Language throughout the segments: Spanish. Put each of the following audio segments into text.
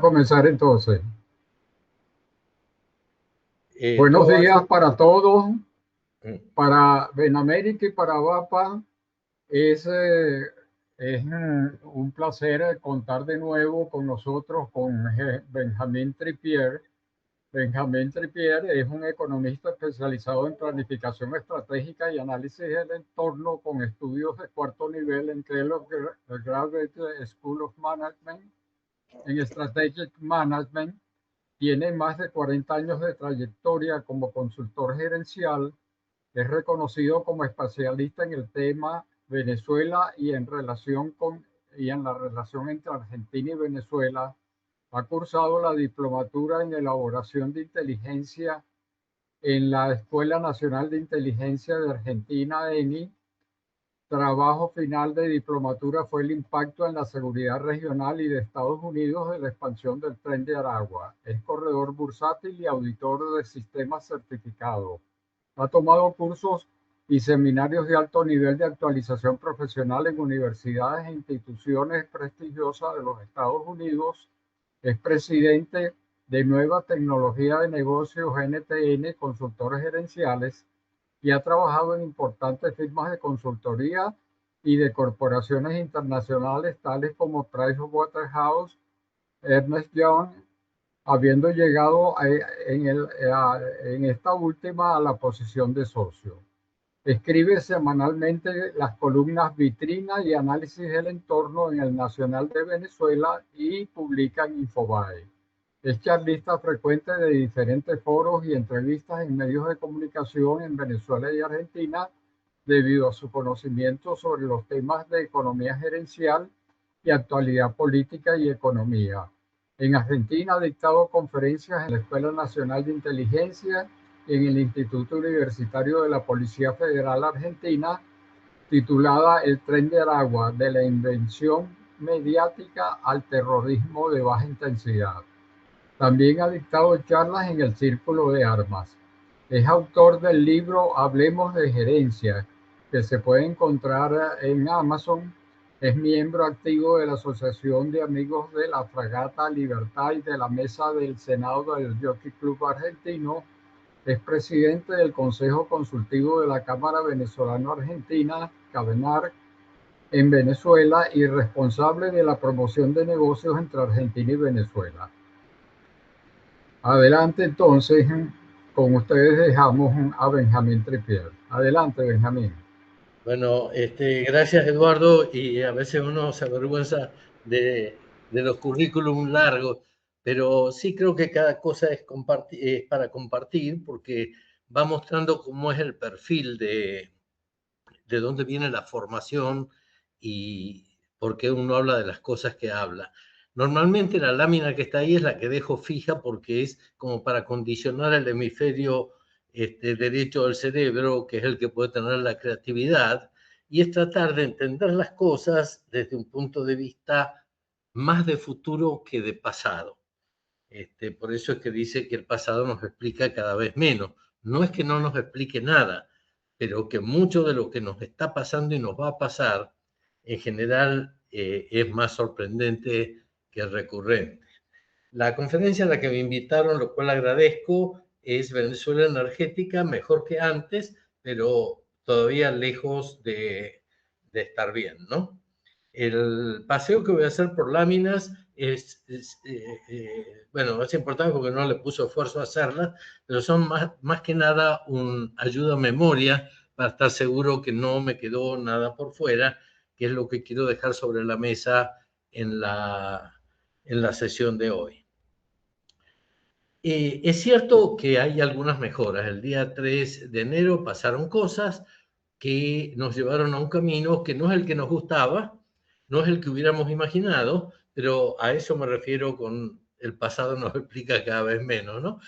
comenzar entonces. Buenos Todo días hace... para todos, Mm. para Benamérica y para VAPA. Es, eh, es un placer contar de nuevo con nosotros con Benjamín Trippier. Benjamín Trippier es un economista especializado en planificación estratégica y análisis del entorno con estudios de cuarto nivel en Kellogg Graduate School of Management en Strategic Management. Tiene más de 40 años de trayectoria como consultor gerencial. Es reconocido como especialista en el tema Venezuela y en la relación entre Argentina y Venezuela. Ha cursado la diplomatura en elaboración de inteligencia en la Escuela Nacional de Inteligencia de Argentina, ENI. Trabajo final de diplomatura fue el impacto en la seguridad regional y de Estados Unidos de la expansión del Tren de Aragua. Es corredor bursátil y auditor de sistemas certificados. Ha tomado cursos y seminarios de alto nivel de actualización profesional en universidades e instituciones prestigiosas de los Estados Unidos. Es presidente de Nueva Tecnología de Negocios NTN, consultores gerenciales, y ha trabajado en importantes firmas de consultoría y de corporaciones internacionales tales como PricewaterhouseCoopers, Ernst Young, habiendo llegado en esta última a la posición de socio. Escribe semanalmente las columnas Vitrina y Análisis del Entorno en el Nacional de Venezuela y publica en Infobae. Es charlista frecuente de diferentes foros y entrevistas en medios de comunicación en Venezuela y Argentina debido a su conocimiento sobre los temas de economía gerencial y actualidad política y economía. En Argentina ha dictado conferencias en la Escuela Nacional de Inteligencia y en el Instituto Universitario de la Policía Federal Argentina, titulada El Tren de Aragua, de la invención mediática al terrorismo de baja intensidad. También ha dictado charlas en el Círculo de Armas. Es autor del libro Hablemos de Gerencia, que se puede encontrar en Amazon. Es miembro activo de la Asociación de Amigos de la Fragata Libertad y de la Mesa del Senado del Jockey Club Argentino. Es presidente del Consejo Consultivo de la Cámara Venezolano-Argentina, CAVENAR, en Venezuela y responsable de la promoción de negocios entre Argentina y Venezuela. Adelante entonces, con ustedes dejamos a Benjamín Trippier. Adelante, Benjamín. Bueno, gracias Eduardo, y a veces uno se avergüenza de los currículum largos, pero sí creo que cada cosa es para compartir porque va mostrando cómo es el perfil de dónde viene la formación y por qué uno habla de las cosas que habla. Normalmente la lámina que está ahí es la que dejo fija porque es como para condicionar el hemisferio derecho del cerebro, que es el que puede tener la creatividad, y es tratar de entender las cosas desde un punto de vista más de futuro que de pasado. Por eso es que dice que el pasado nos explica cada vez menos. No es que no nos explique nada, pero que mucho de lo que nos está pasando y nos va a pasar, en general, es más sorprendente que recurrente. La conferencia a la que me invitaron, lo cual agradezco, es Venezuela Energética, mejor que antes, pero todavía lejos de estar bien, ¿no? El paseo que voy a hacer por láminas bueno, es importante porque no le puso esfuerzo a hacerla, pero son más que nada un ayuda a memoria para estar seguro que no me quedó nada por fuera, que es lo que quiero dejar sobre la mesa en la sesión de hoy. Es cierto que hay algunas mejoras. El día 3 de enero pasaron cosas que nos llevaron a un camino que no es el que nos gustaba, no es el que hubiéramos imaginado, pero a eso me refiero con el pasado nos explica cada vez menos, ¿no?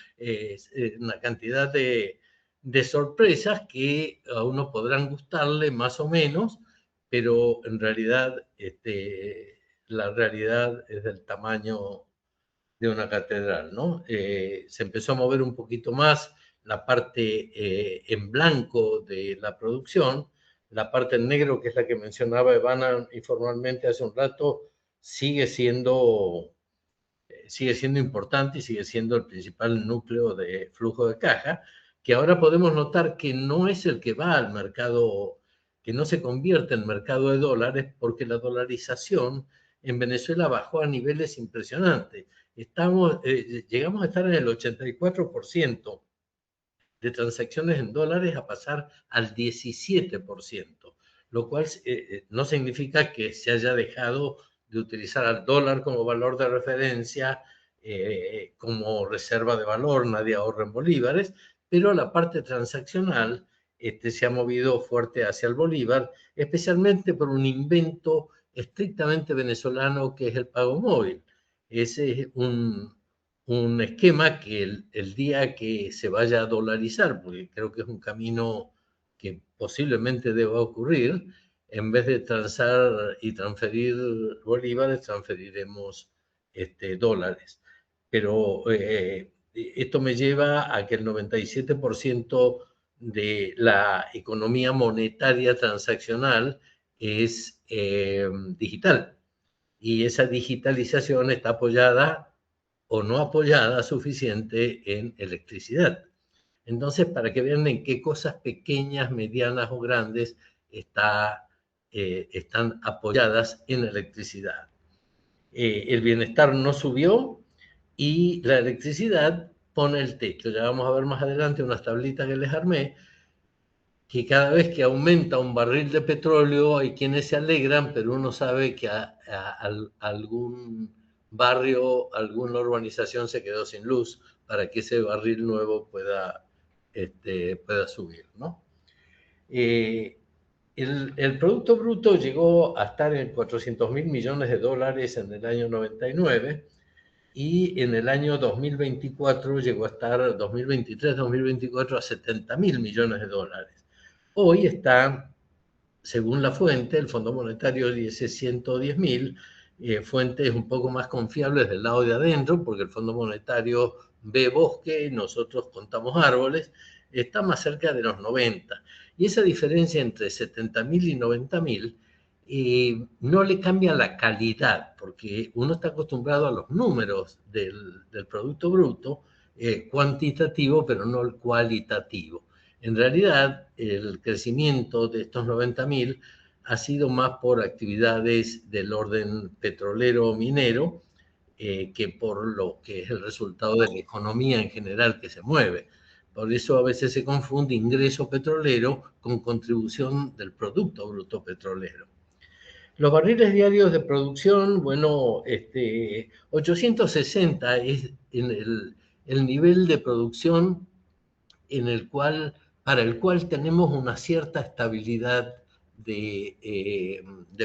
Una cantidad de sorpresas que a uno podrán gustarle más o menos, pero en realidad la realidad es del tamaño de una catedral, ¿no? Se empezó a mover un poquito más la parte en blanco de la producción, la parte en negro, que es la que mencionaba Ivana informalmente hace un rato, sigue siendo sigue siendo importante y sigue siendo el principal núcleo de flujo de caja, que ahora podemos notar que no es el que va al mercado, que no se convierte en mercado de dólares, porque la dolarización en Venezuela bajó a niveles impresionantes. Llegamos a estar en el 84% de transacciones en dólares a pasar al 17%, lo cual no significa que se haya dejado de utilizar al dólar como valor de referencia, como reserva de valor, nadie ahorra en bolívares, pero la parte transaccional se ha movido fuerte hacia el bolívar, especialmente por un invento estrictamente venezolano que es el pago móvil. Ese es un esquema que el día que se vaya a dolarizar, porque creo que es un camino que posiblemente deba ocurrir, en vez de transar y transferir bolívares, transferiremos dólares. Pero esto me lleva a que el 97% de la economía monetaria transaccional es digital. Y esa digitalización está apoyada o no apoyada suficiente en electricidad. Entonces, para que vean en qué cosas pequeñas, medianas o grandes están apoyadas en electricidad. El bienestar no subió y la electricidad pone el techo. Ya vamos a ver más adelante unas tablitas que les armé, que cada vez que aumenta un barril de petróleo hay quienes se alegran, pero uno sabe que algún barrio, alguna urbanización se quedó sin luz para que ese barril nuevo pueda subir, ¿no? El Producto Bruto llegó a estar en 400.000 millones de dólares en el año 99 y en el año 2024 llegó a estar, 2023-2024, a 70.000 millones de dólares. Hoy está, según la fuente, el Fondo Monetario dice 110.000, fuentes un poco más confiables del lado de adentro, porque el Fondo Monetario ve bosque, nosotros contamos árboles, está más cerca de los 90. Y esa diferencia entre 70.000 y 90.000 no le cambia la calidad, porque uno está acostumbrado a los números del Producto Bruto, cuantitativo, pero no el cualitativo. En realidad, el crecimiento de estos 90.000 ha sido más por actividades del orden petrolero o minero que por lo que es el resultado de la economía en general que se mueve. Por eso a veces se confunde ingreso petrolero con contribución del Producto Bruto Petrolero. Los barriles diarios de producción, bueno, 860 es el nivel de producción para el cual tenemos una cierta estabilidad de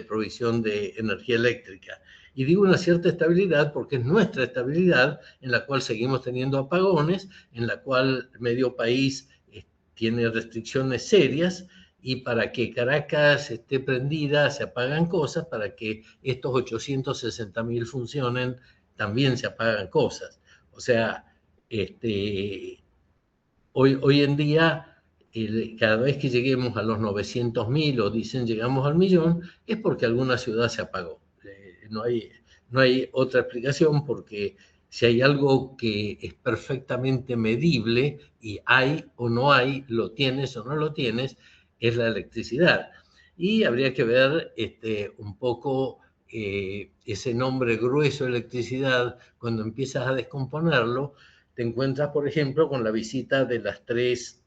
provisión de energía eléctrica. Y digo una cierta estabilidad porque es nuestra estabilidad en la cual seguimos teniendo apagones, en la cual medio país tiene restricciones serias, y para que Caracas esté prendida se apagan cosas, para que estos 860.000 funcionen también se apagan cosas. O sea, hoy en día, cada vez que lleguemos a los 900.000 o dicen llegamos al millón, es porque alguna ciudad se apagó. No hay otra explicación, porque si hay algo que es perfectamente medible y hay o no hay, lo tienes o no lo tienes, es la electricidad. Y habría que ver un poco ese nombre grueso, electricidad, cuando empiezas a descomponerlo, te encuentras, por ejemplo, con la visita de las 3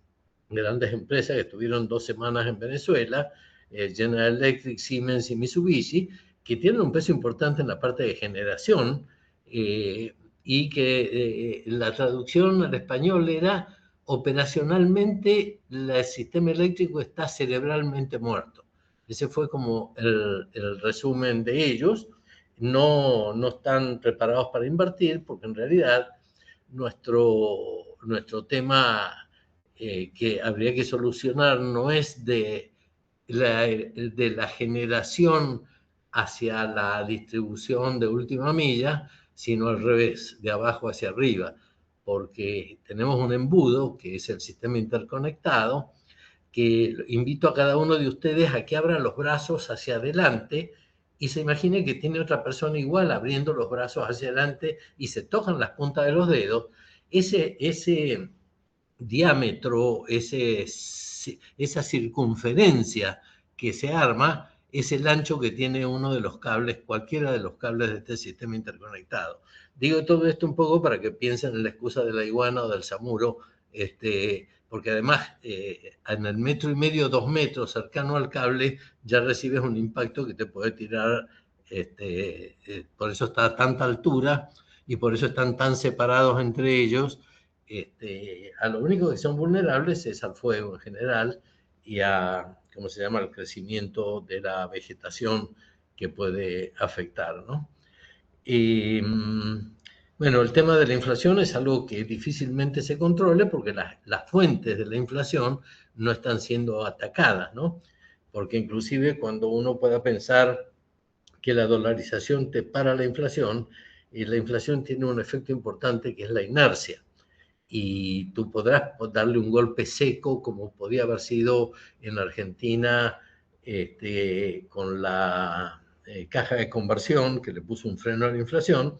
grandes empresas que estuvieron 2 semanas en Venezuela, General Electric, Siemens y Mitsubishi, que tienen un peso importante en la parte de generación, y que la traducción al español era: operacionalmente el sistema eléctrico está cerebralmente muerto. Ese fue como el resumen de ellos. No están preparados para invertir, porque en realidad nuestro tema que habría que solucionar no es de la generación hacia la distribución de última milla, sino al revés, de abajo hacia arriba, porque tenemos un embudo que es el sistema interconectado, que invito a cada uno de ustedes a que abran los brazos hacia adelante y se imagine que tiene otra persona igual abriendo los brazos hacia adelante y se tocan las puntas de los dedos, ese diámetro, esa circunferencia que se arma, es el ancho que tiene uno de los cables, cualquiera de los cables de este sistema interconectado. Digo todo esto un poco para que piensen en la excusa de la iguana o del samuro, porque además en el 1,5 metros, 2 metros cercano al cable, ya recibes un impacto que te puede tirar, por eso está a tanta altura y por eso están tan separados entre ellos. A lo único que son vulnerables es al fuego en general y a, ¿cómo se llama?, al crecimiento de la vegetación que puede afectar, ¿no? Y, bueno, el tema de la inflación es algo que difícilmente se controle porque las fuentes de la inflación no están siendo atacadas, ¿no? Porque inclusive cuando uno pueda pensar que la dolarización te para la inflación, y la inflación tiene un efecto importante que es la inercia. Y tú podrás darle un golpe seco como podía haber sido en Argentina con la caja de conversión que le puso un freno a la inflación,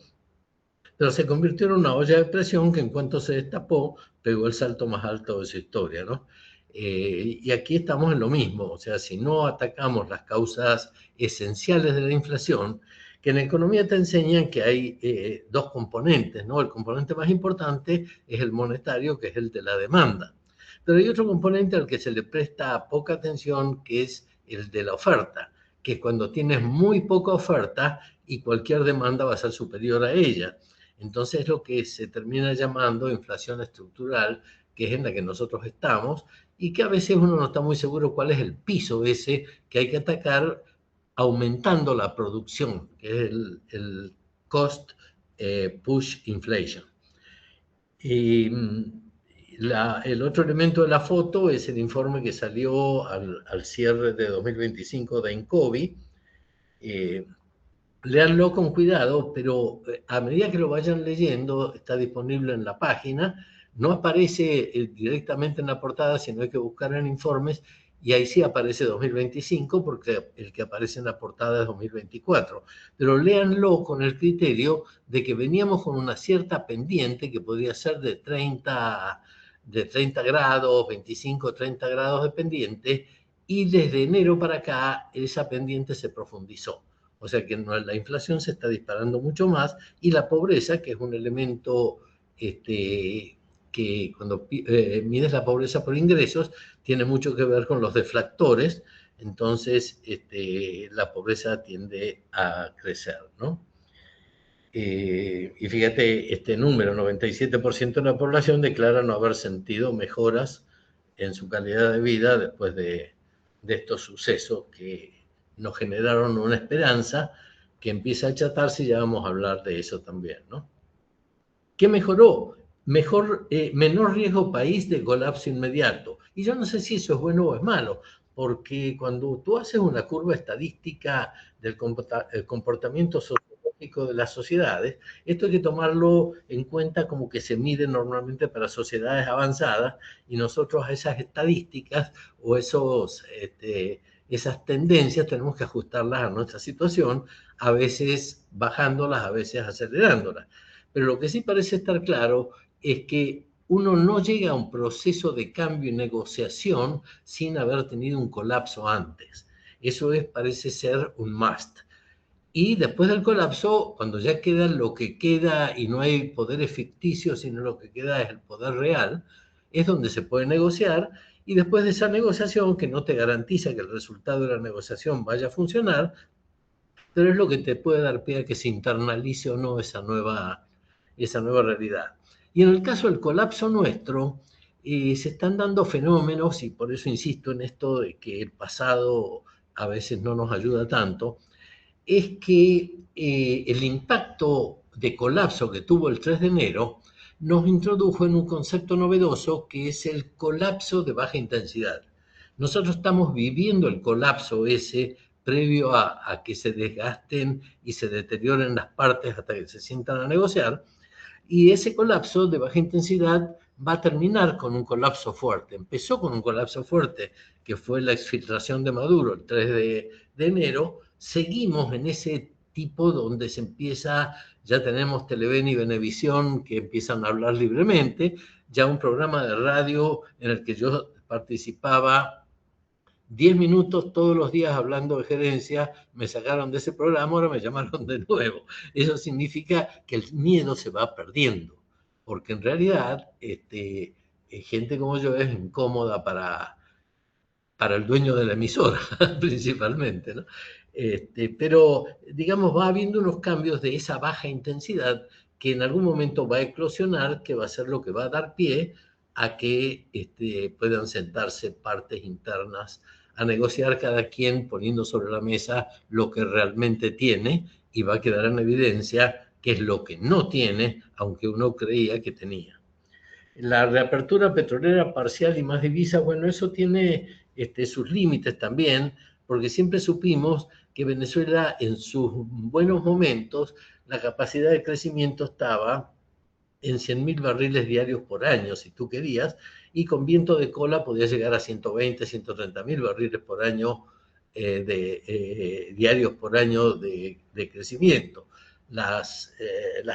pero se convirtió en una olla de presión que en cuanto se destapó pegó el salto más alto de su historia, ¿no? Y aquí estamos en lo mismo, o sea, si no atacamos las causas esenciales de la inflación, que en economía te enseñan que hay dos componentes, ¿no? El componente más importante es el monetario, que es el de la demanda. Pero hay otro componente al que se le presta poca atención, que es el de la oferta, que es cuando tienes muy poca oferta y cualquier demanda va a ser superior a ella. Entonces lo que se termina llamando inflación estructural, que es en la que nosotros estamos, y que a veces uno no está muy seguro cuál es el piso ese que hay que atacar aumentando la producción, que es el cost push inflation. Y el otro elemento de la foto es el informe que salió al cierre de 2025 de INCOBI. Léanlo con cuidado, pero a medida que lo vayan leyendo, está disponible en la página, no aparece directamente en la portada, sino hay que buscar en informes, y ahí sí aparece 2025, porque el que aparece en la portada es 2024. Pero léanlo con el criterio de que veníamos con una cierta pendiente que podría ser de 30 grados, 25, 30 grados de pendiente, y desde enero para acá esa pendiente se profundizó. O sea que la inflación se está disparando mucho más y la pobreza, que es un elemento que cuando mides la pobreza por ingresos, tiene mucho que ver con los deflactores, entonces la pobreza tiende a crecer, ¿no? Y fíjate, este número, 97% de la población declara no haber sentido mejoras en su calidad de vida después de estos sucesos que nos generaron una esperanza que empieza a achatarse, y ya vamos a hablar de eso también, ¿no? ¿Qué mejoró? Menor riesgo país de colapso inmediato. Y yo no sé si eso es bueno o es malo, porque cuando tú haces una curva estadística del comportamiento sociológico de las sociedades, esto hay que tomarlo en cuenta como que se mide normalmente para sociedades avanzadas, y nosotros a esas estadísticas o esas tendencias tenemos que ajustarlas a nuestra situación, a veces bajándolas, a veces acelerándolas. Pero lo que sí parece estar claro es que uno no llega a un proceso de cambio y negociación sin haber tenido un colapso antes. Eso parece ser un must. Y después del colapso, cuando ya queda lo que queda y no hay poderes ficticios, sino lo que queda es el poder real, es donde se puede negociar. Y después de esa negociación, que no te garantiza que el resultado de la negociación vaya a funcionar, pero es lo que te puede dar pie a que se internalice o no esa nueva realidad. Y en el caso del colapso nuestro, se están dando fenómenos, y por eso insisto en esto de que el pasado a veces no nos ayuda tanto, es que el impacto de colapso que tuvo el 3 de enero nos introdujo en un concepto novedoso que es el colapso de baja intensidad. Nosotros estamos viviendo el colapso ese previo a que se desgasten y se deterioren las partes hasta que se sientan a negociar, y ese colapso de baja intensidad va a terminar con un colapso fuerte. Empezó con un colapso fuerte, que fue la exfiltración de Maduro el 3 de enero, seguimos en ese tipo donde se empieza, ya tenemos Televen y Venevisión que empiezan a hablar libremente, ya un programa de radio en el que yo participaba 10 minutos todos los días hablando de gerencia, me sacaron de ese programa, ahora me llamaron de nuevo. Eso significa que el miedo se va perdiendo, porque en realidad gente como yo es incómoda para el dueño de la emisora, principalmente, ¿no? Pero, digamos, va habiendo unos cambios de esa baja intensidad que en algún momento va a eclosionar, que va a ser lo que va a dar pie a que puedan sentarse partes internas a negociar cada quien poniendo sobre la mesa lo que realmente tiene y va a quedar en evidencia qué es lo que no tiene, aunque uno creía que tenía. La reapertura petrolera parcial y más divisas, bueno, eso tiene sus límites también, porque siempre supimos que Venezuela en sus buenos momentos, la capacidad de crecimiento estaba en 100.000 barriles diarios por año, si tú querías, y con viento de cola podía llegar a 120, 130.000 barriles por año, diarios por año de crecimiento. Las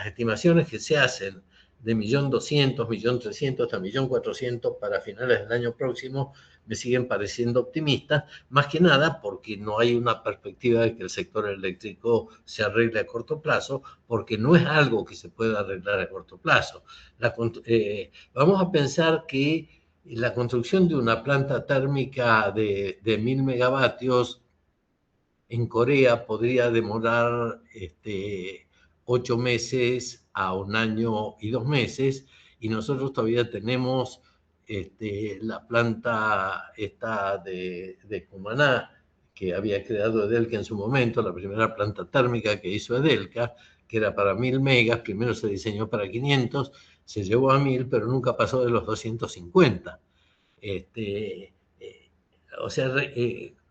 estimaciones que se hacen de 1.200.000, 1.300.000 hasta 1.400.000 para finales del año próximo me siguen pareciendo optimistas, más que nada porque no hay una perspectiva de que el sector eléctrico se arregle a corto plazo, porque no es algo que se pueda arreglar a corto plazo. Vamos a pensar que la construcción de una planta térmica de 1.000 megavatios en Corea podría demorar 8 meses a 1 año y 2 meses, y nosotros todavía tenemos la planta esta de Cumaná, que había creado Edelca en su momento, la primera planta térmica que hizo Edelca, que era para 1.000 megas, primero se diseñó para 500, se llevó a 1.000, pero nunca pasó de los 250. O sea,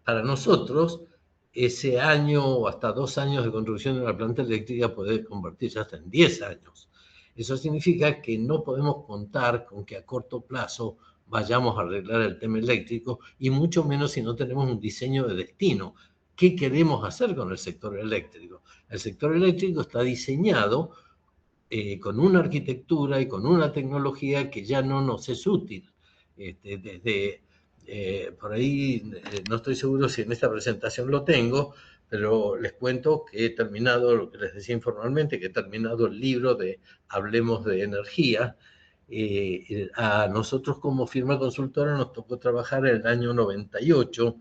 para nosotros, ese año o hasta 2 años de construcción de una planta eléctrica puede convertirse hasta en 10 años. Eso significa que no podemos contar con que a corto plazo vayamos a arreglar el tema eléctrico, y mucho menos si no tenemos un diseño de destino. ¿Qué queremos hacer con el sector eléctrico? El sector eléctrico está diseñado con una arquitectura y con una tecnología que ya no nos es útil. Por ahí, no estoy seguro si en esta presentación lo tengo, pero les cuento que he terminado, lo que les decía informalmente, que he terminado el libro de Hablemos de Energía. A nosotros como firma consultora nos tocó trabajar en el año 98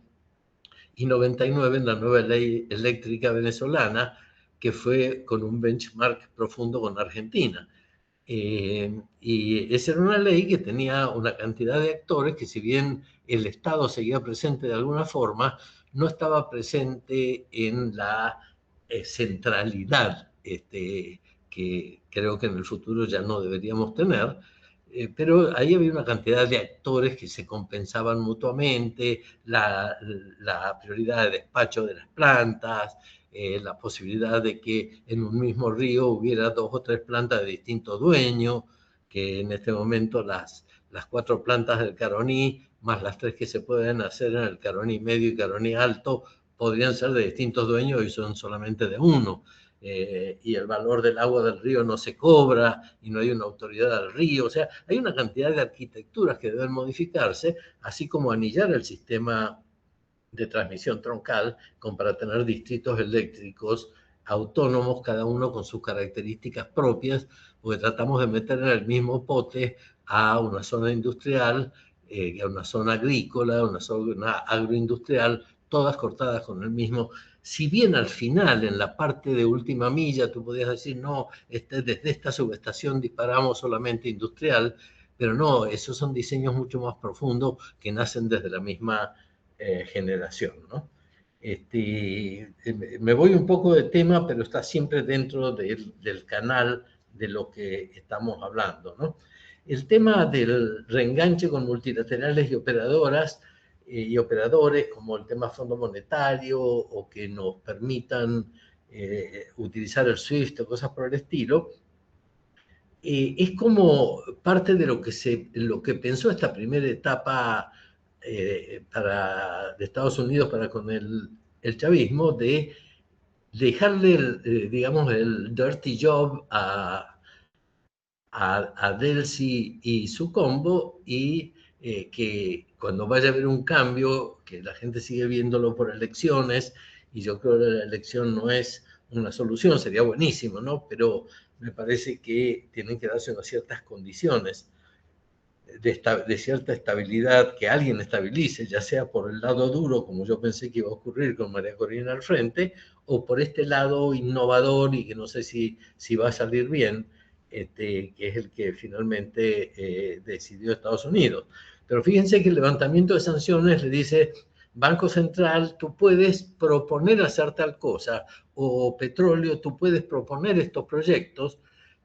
y 99 en la nueva ley eléctrica venezolana, que fue con un benchmark profundo con Argentina. Y esa era una ley que tenía una cantidad de actores que, si bien el Estado seguía presente de alguna forma, no estaba presente en la centralidad que creo que en el futuro ya no deberíamos tener. Pero ahí había una cantidad de actores que se compensaban mutuamente, la prioridad de despacho de las plantas, la posibilidad de que en un mismo río hubiera 2 o 3 plantas de distintos dueños, que en este momento las 4 plantas del Caroní, más las 3 que se pueden hacer en el Caroní medio y Caroní alto, podrían ser de distintos dueños y son solamente de uno. Y el valor del agua del río no se cobra y no hay una autoridad del río. O sea, hay una cantidad de arquitecturas que deben modificarse, así como anillar el sistema de transmisión troncal, como para tener distritos eléctricos autónomos, cada uno con sus características propias, porque tratamos de meter en el mismo pote a una zona industrial, a una zona agrícola, a una zona agroindustrial, todas cortadas con el mismo. Si bien al final, en la parte de última milla, tú podías decir, no, desde esta subestación disparamos solamente industrial, pero no, esos son diseños mucho más profundos que nacen desde la misma generación, ¿no? Me voy un poco de tema, pero está siempre dentro del canal de lo que estamos hablando, ¿no? El tema del reenganche con multilaterales y operadoras y operadores, como el tema Fondo Monetario, o que nos permitan utilizar el SWIFT o cosas por el estilo, es como parte de lo que pensó esta primera etapa de Estados Unidos para con el chavismo, de dejarle, digamos, el dirty job a Delcy y su combo, y que cuando vaya a haber un cambio, que la gente sigue viéndolo por elecciones, y yo creo que la elección no es una solución, sería buenísimo, ¿no? Pero me parece que tienen que darse unas ciertas condiciones de cierta estabilidad, que alguien estabilice, ya sea por el lado duro, como yo pensé que iba a ocurrir con María Corina al frente, o por este lado innovador y que no sé si va a salir bien, que es el que finalmente decidió Estados Unidos. Pero fíjense que el levantamiento de sanciones le dice: Banco Central, tú puedes proponer hacer tal cosa, o petróleo, tú puedes proponer estos proyectos,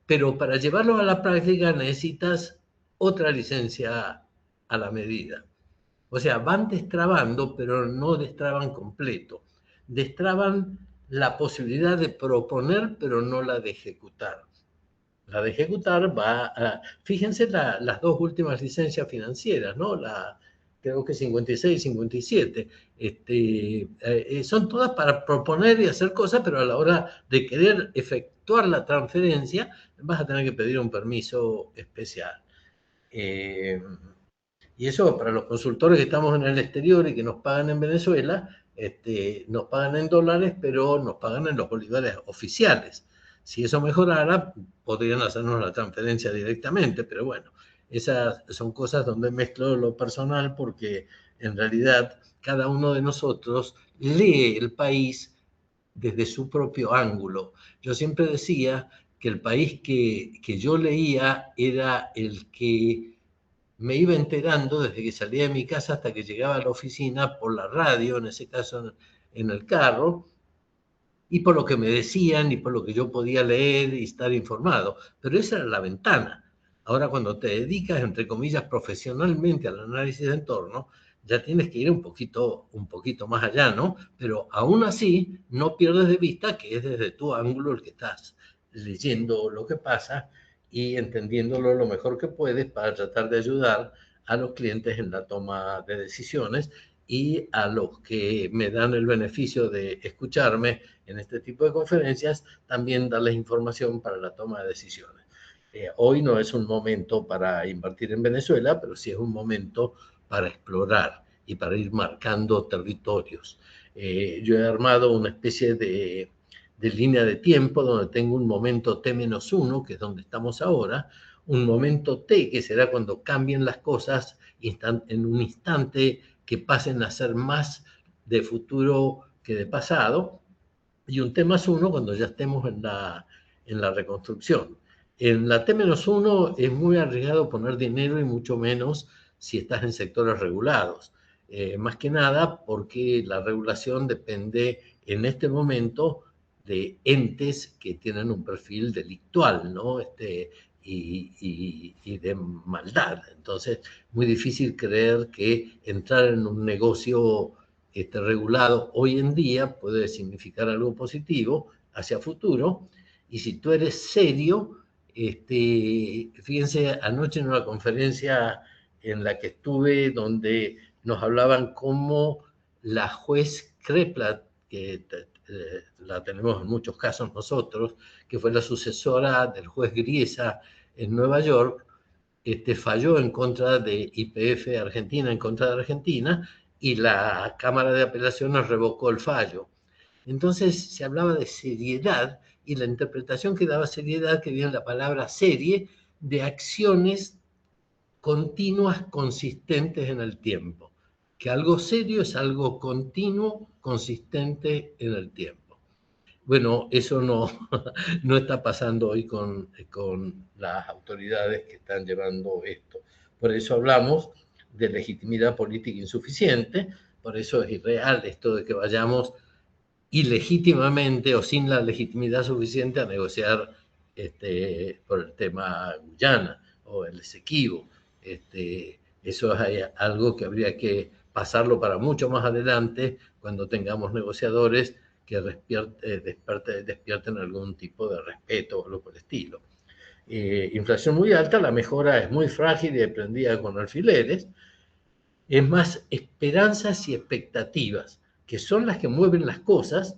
pero para llevarlo a la práctica necesitas otra licencia a la medida. O sea, van destrabando, pero no destraban completo. Destraban la posibilidad de proponer, pero no la de ejecutar. La de ejecutar va a... Fíjense las dos últimas licencias financieras, ¿no? Creo que 56 y 57. Son todas para proponer y hacer cosas, pero a la hora de querer efectuar la transferencia, vas a tener que pedir un permiso especial. Y eso para los consultores que estamos en el exterior y que nos pagan en Venezuela, nos pagan en dólares, pero nos pagan en los bolívares oficiales. Si eso mejorara, podrían hacernos la transferencia directamente, pero bueno, esas son cosas donde mezclo lo personal, porque en realidad cada uno de nosotros lee el país desde su propio ángulo. Yo siempre decía que el país que yo leía era el que me iba enterando desde que salía de mi casa hasta que llegaba a la oficina, por la radio, en ese caso en el carro, y por lo que me decían y por lo que yo podía leer y estar informado. Pero esa era la ventana. Ahora, cuando te dedicas, entre comillas, profesionalmente al análisis de entorno, ya tienes que ir un poquito más allá, ¿no? Pero aún así, no pierdes de vista que es desde tu ángulo el que estás leyendo lo que pasa y entendiéndolo lo mejor que puedes para tratar de ayudar a los clientes en la toma de decisiones, y a los que me dan el beneficio de escucharme en este tipo de conferencias, también darles información para la toma de decisiones. Hoy no es un momento para invertir en Venezuela, pero sí es un momento para explorar y para ir marcando territorios. Yo he armado una especie de línea de tiempo donde tengo un momento T-1, que es donde estamos ahora, un momento T, que será cuando cambien las cosas en un instante, que pasen a ser más de futuro que de pasado, y un T+1 cuando ya estemos en la reconstrucción. En la T-1 es muy arriesgado poner dinero, y mucho menos si estás en sectores regulados. Más que nada porque la regulación depende en este momento de entes que tienen un perfil delictual, ¿no? Y de maldad. Entonces, muy difícil creer que entrar en un negocio regulado hoy en día puede significar algo positivo hacia futuro. Y si tú eres serio, fíjense, anoche en una conferencia en la que estuve, donde nos hablaban cómo la juez Kreplat, que la tenemos en muchos casos nosotros, que fue la sucesora del juez Griesa en Nueva York, falló en contra de YPF Argentina, en contra de Argentina, y la Cámara de Apelaciones revocó el fallo. Entonces se hablaba de seriedad, y la interpretación que daba seriedad, que viene la palabra serie, de acciones continuas, consistentes en el tiempo. Que algo serio es algo continuo, consistente en el tiempo. Bueno, eso no, no está pasando hoy con las autoridades que están llevando esto. Por eso hablamos de legitimidad política insuficiente, por eso es irreal esto de que vayamos ilegítimamente o sin la legitimidad suficiente a negociar por el tema Guyana o el Esequibo. Eso es algo que habría que pasarlo para mucho más adelante, cuando tengamos negociadores que despierten algún tipo de respeto o algo por el estilo. Inflación muy alta, la mejora es muy frágil y prendida con alfileres. Es más esperanzas y expectativas, que son las que mueven las cosas,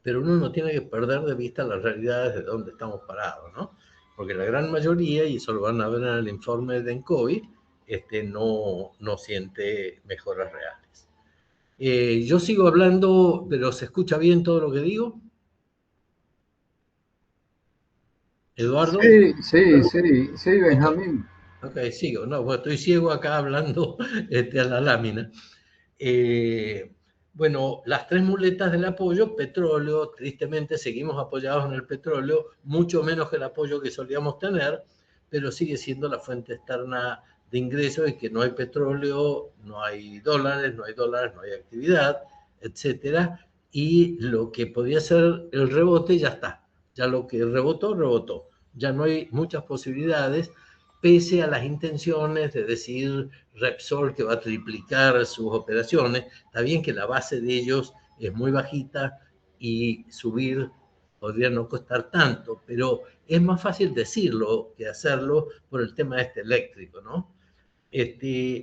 pero uno no tiene que perder de vista las realidades de dónde estamos parados, ¿no? Porque la gran mayoría, y eso lo van a ver en el informe de ENCOI, no siente mejoras reales. Yo sigo hablando, pero ¿se escucha bien todo lo que digo? Eduardo. Sí, sí, sí, sí, Ok, Benjamín. ok, sigo. No, pues estoy ciego acá hablando a la lámina. Eh, bueno, las tres muletas del apoyo, petróleo, tristemente seguimos apoyados en el petróleo, mucho menos que el apoyo que solíamos tener, pero sigue siendo la fuente externa de ingresos y que no hay petróleo, no hay dólares, no hay dólares, no hay actividad, etcétera. Y lo que podía ser el rebote ya está. Ya lo que rebotó, rebotó. Ya no hay muchas posibilidades, pese a las intenciones de decir Repsol que va a triplicar sus operaciones. Está bien que la base de ellos es muy bajita y subir podría no costar tanto, pero es más fácil decirlo que hacerlo por el tema eléctrico, ¿no?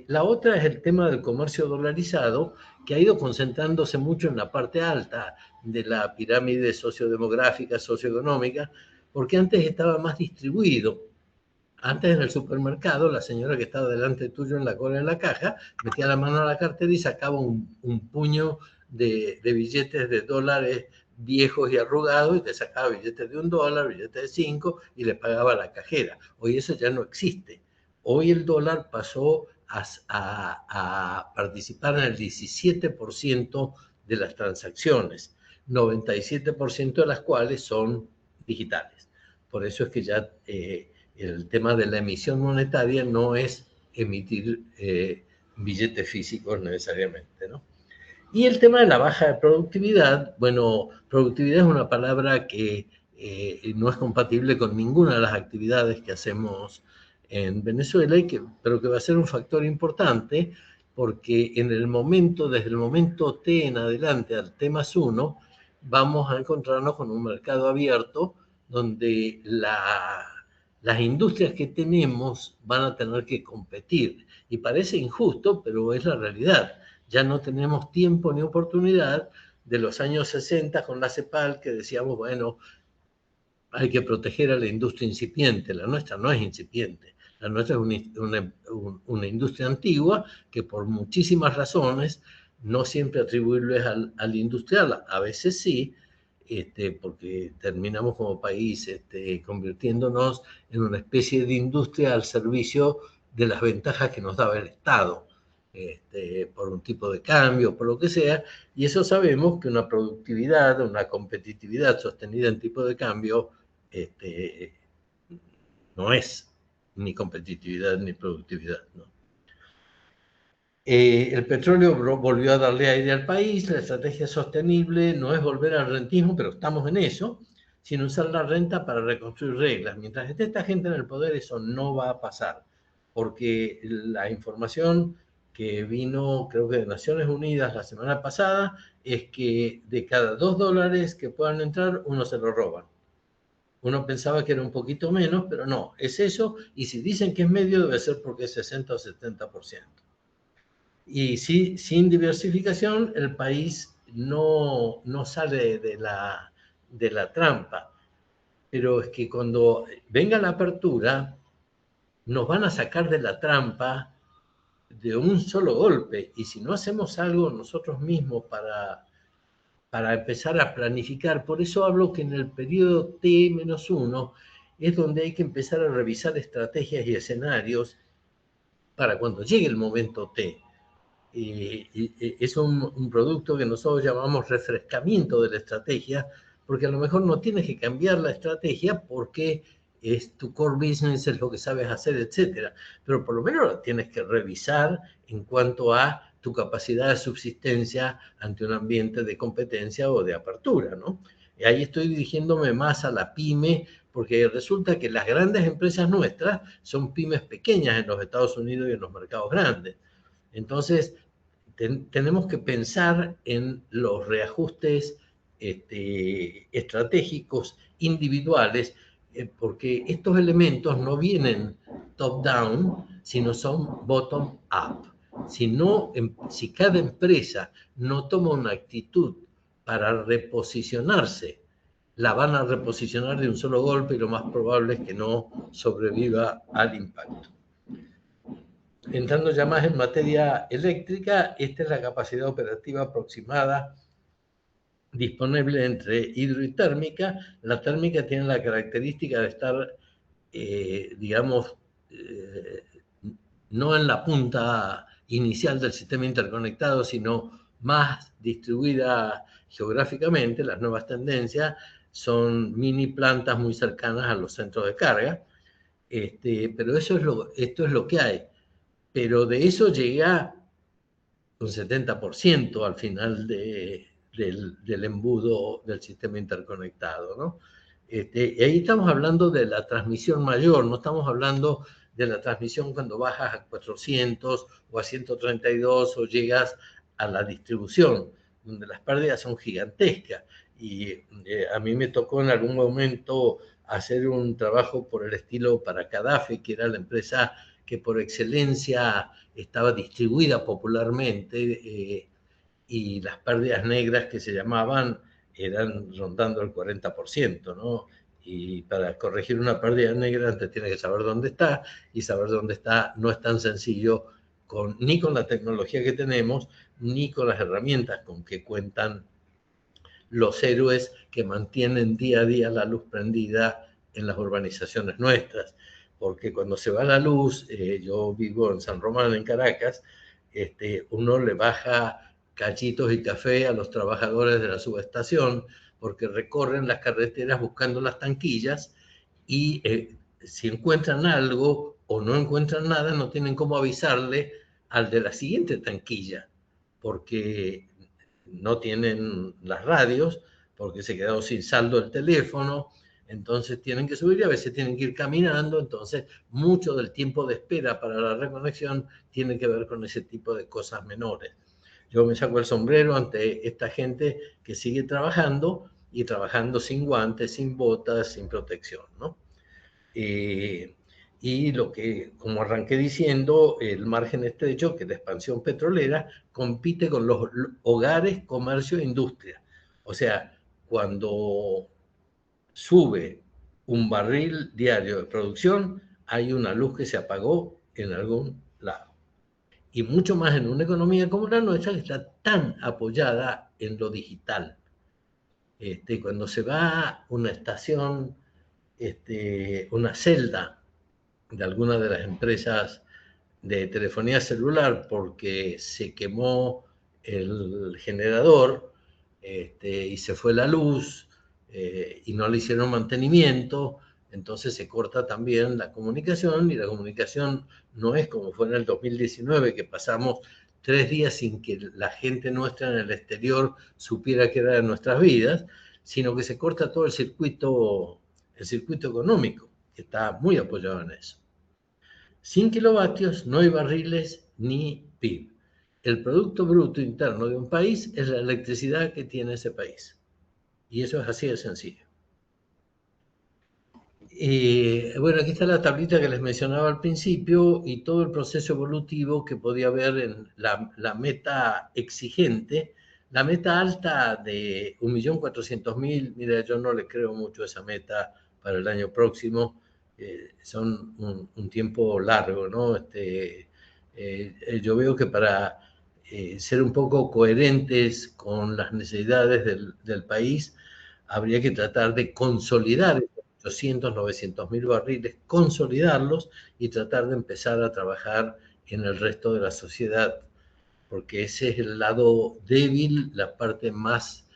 La otra es el tema del comercio dolarizado, que ha ido concentrándose mucho en la parte alta de la pirámide sociodemográfica, socioeconómica, porque antes estaba más distribuido. Antes en el supermercado, la señora que estaba delante tuyo en la cola de la caja metía la mano a la cartera y sacaba un puño de billetes de dólares viejos y arrugados y te sacaba billetes de $1, billetes de 5 y le pagaba a la cajera. Hoy eso ya no existe. Hoy el dólar pasó a participar en el 17% de las transacciones, 97% de las cuales son digitales. Por eso es que ya el tema de la emisión monetaria no es emitir billetes físicos necesariamente, ¿no? Y el tema de la baja de productividad, bueno, productividad es una palabra que no es compatible con ninguna de las actividades que hacemos en Venezuela, pero que va a ser un factor importante porque en el momento, desde el momento T en adelante al T+1, vamos a encontrarnos con un mercado abierto donde las industrias que tenemos van a tener que competir. Y parece injusto, pero es la realidad. Ya no tenemos tiempo ni oportunidad de los años 60 con la CEPAL, que decíamos, bueno, hay que proteger a la industria incipiente. La nuestra no es incipiente. La nuestra es una industria antigua que por muchísimas razones, no siempre atribuibles al industrial, a veces sí, porque terminamos como país convirtiéndonos en una especie de industria al servicio de las ventajas que nos daba el Estado, por un tipo de cambio, por lo que sea, y eso sabemos que una productividad, una competitividad sostenida en tipo de cambio, no es ni competitividad ni productividad, ¿no? El petróleo volvió a darle aire al país, la estrategia sostenible no es volver al rentismo, pero estamos en eso, sino usar la renta para reconstruir reglas. Mientras esté esta gente en el poder, eso no va a pasar, porque la información que vino, creo que de Naciones Unidas la semana pasada, es que de cada $2 que puedan entrar, uno se lo roban. Uno pensaba que era un poquito menos, pero no, es eso, y si dicen que es medio, debe ser porque es 60 o 70%. Y sí, sin diversificación, el país no sale de la trampa. Pero es que cuando venga la apertura, nos van a sacar de la trampa de un solo golpe. Y si no hacemos algo nosotros mismos para empezar a planificar, por eso hablo que en el periodo T-1 es donde hay que empezar a revisar estrategias y escenarios para cuando llegue el momento T. Es un producto que nosotros llamamos refrescamiento de la estrategia, porque a lo mejor no tienes que cambiar la estrategia porque es tu core business, es lo que sabes hacer, etcétera. Pero por lo menos la tienes que revisar en cuanto a tu capacidad de subsistencia ante un ambiente de competencia o de apertura, ¿no? Y ahí estoy dirigiéndome más a la pyme, porque resulta que las grandes empresas nuestras son pymes pequeñas en los Estados Unidos y en los mercados grandes. Entonces, tenemos que pensar en los reajustes estratégicos individuales, porque estos elementos no vienen top-down, sino son bottom-up. Si cada empresa no toma una actitud para reposicionarse. La van a reposicionar de un solo golpe y lo más probable es que no sobreviva al impacto. Entrando ya más en materia eléctrica, esta es la capacidad operativa aproximada disponible entre hidro y térmica. La térmica tiene la característica de estar, digamos, no en la punta inicial del sistema interconectado, sino más distribuida geográficamente. Las nuevas tendencias son mini plantas muy cercanas a los centros de carga, pero esto es lo que hay. Pero de eso llega un 70% al final del embudo del sistema interconectado, ¿no? Y ahí estamos hablando de la transmisión mayor, no estamos hablando de la transmisión cuando bajas a 400 o a 132 o llegas a la distribución, donde las pérdidas son gigantescas. Y a mí me tocó en algún momento hacer un trabajo por el estilo para Cadafe, que era la empresa que por excelencia estaba distribuida popularmente, y las pérdidas negras que se llamaban eran rondando el 40%, ¿no? Y para corregir una pérdida negra antes tienes que saber dónde está, y saber dónde está no es tan sencillo ni con la tecnología que tenemos, ni con las herramientas con que cuentan los héroes que mantienen día a día la luz prendida en las urbanizaciones nuestras. Porque cuando se va la luz, yo vivo en San Román, en Caracas, uno le baja cachitos y café a los trabajadores de la subestación porque recorren las carreteras buscando las tanquillas y si encuentran algo o no encuentran nada, no tienen cómo avisarle al de la siguiente tanquilla, porque no tienen las radios, porque se quedó sin saldo el teléfono, entonces tienen que subir y a veces tienen que ir caminando, entonces mucho del tiempo de espera para la reconexión tiene que ver con ese tipo de cosas menores. Yo me saco el sombrero ante esta gente que sigue trabajando y trabajando sin guantes, sin botas, sin protección, ¿no? Y lo que, como arranqué diciendo, el margen estrecho, que es la expansión petrolera, compite con los hogares, comercio e industria. O sea, cuando sube un barril diario de producción, hay una luz que se apagó en algún lado. Y mucho más en una economía como la nuestra, que está tan apoyada en lo digital. Cuando se va una estación, una celda de alguna de las empresas de telefonía celular porque se quemó el generador, y se fue la luz, y no le hicieron mantenimiento, entonces se corta también la comunicación, y la comunicación no es como fue en el 2019, que pasamos 3 días sin que la gente nuestra en el exterior supiera que era de nuestras vidas, sino que se corta todo el circuito económico, que está muy apoyado en eso. Sin kilovatios no hay barriles ni PIB. El Producto Bruto Interno de un país es la electricidad que tiene ese país. Y eso es así de sencillo. Bueno, aquí está la tablita que les mencionaba al principio y todo el proceso evolutivo que podía haber en la meta exigente. La meta alta de 1.400.000, mira, yo no le creo mucho a esa meta para el año próximo. Son un tiempo largo, ¿no? Yo veo que para ser un poco coherentes con las necesidades del país, habría que tratar de consolidar 800, 900.000 barriles, consolidarlos y tratar de empezar a trabajar en el resto de la sociedad, porque ese es el lado débil, la parte más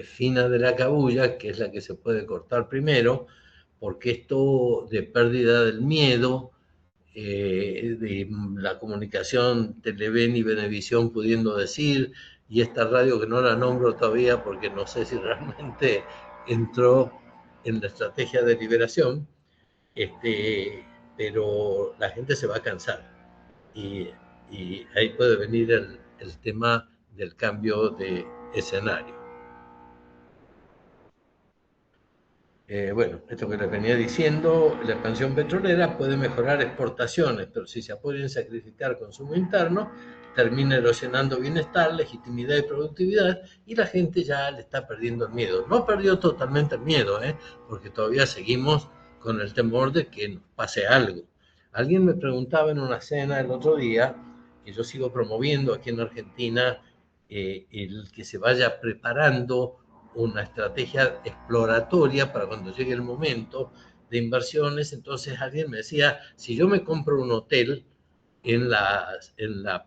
fina de la cabulla, que es la que se puede cortar primero, porque esto de pérdida del miedo, de la comunicación Televen y Venevisión pudiendo decir, y esta radio que no la nombro todavía porque no sé si realmente entró en la estrategia de liberación, pero la gente se va a cansar y, y ahí puede venir el tema del cambio de escenario. Bueno, esto que les venía diciendo, la expansión petrolera puede mejorar exportaciones, pero si se apoya en sacrificar consumo interno, termina erosionando bienestar, legitimidad y productividad, y la gente ya le está perdiendo el miedo. No perdió totalmente el miedo, porque todavía seguimos con el temor de que nos pase algo. Alguien me preguntaba en una cena el otro día, que yo sigo promoviendo aquí en Argentina, el que se vaya preparando una estrategia exploratoria para cuando llegue el momento de inversiones. Entonces alguien me decía, si yo me compro un hotel en la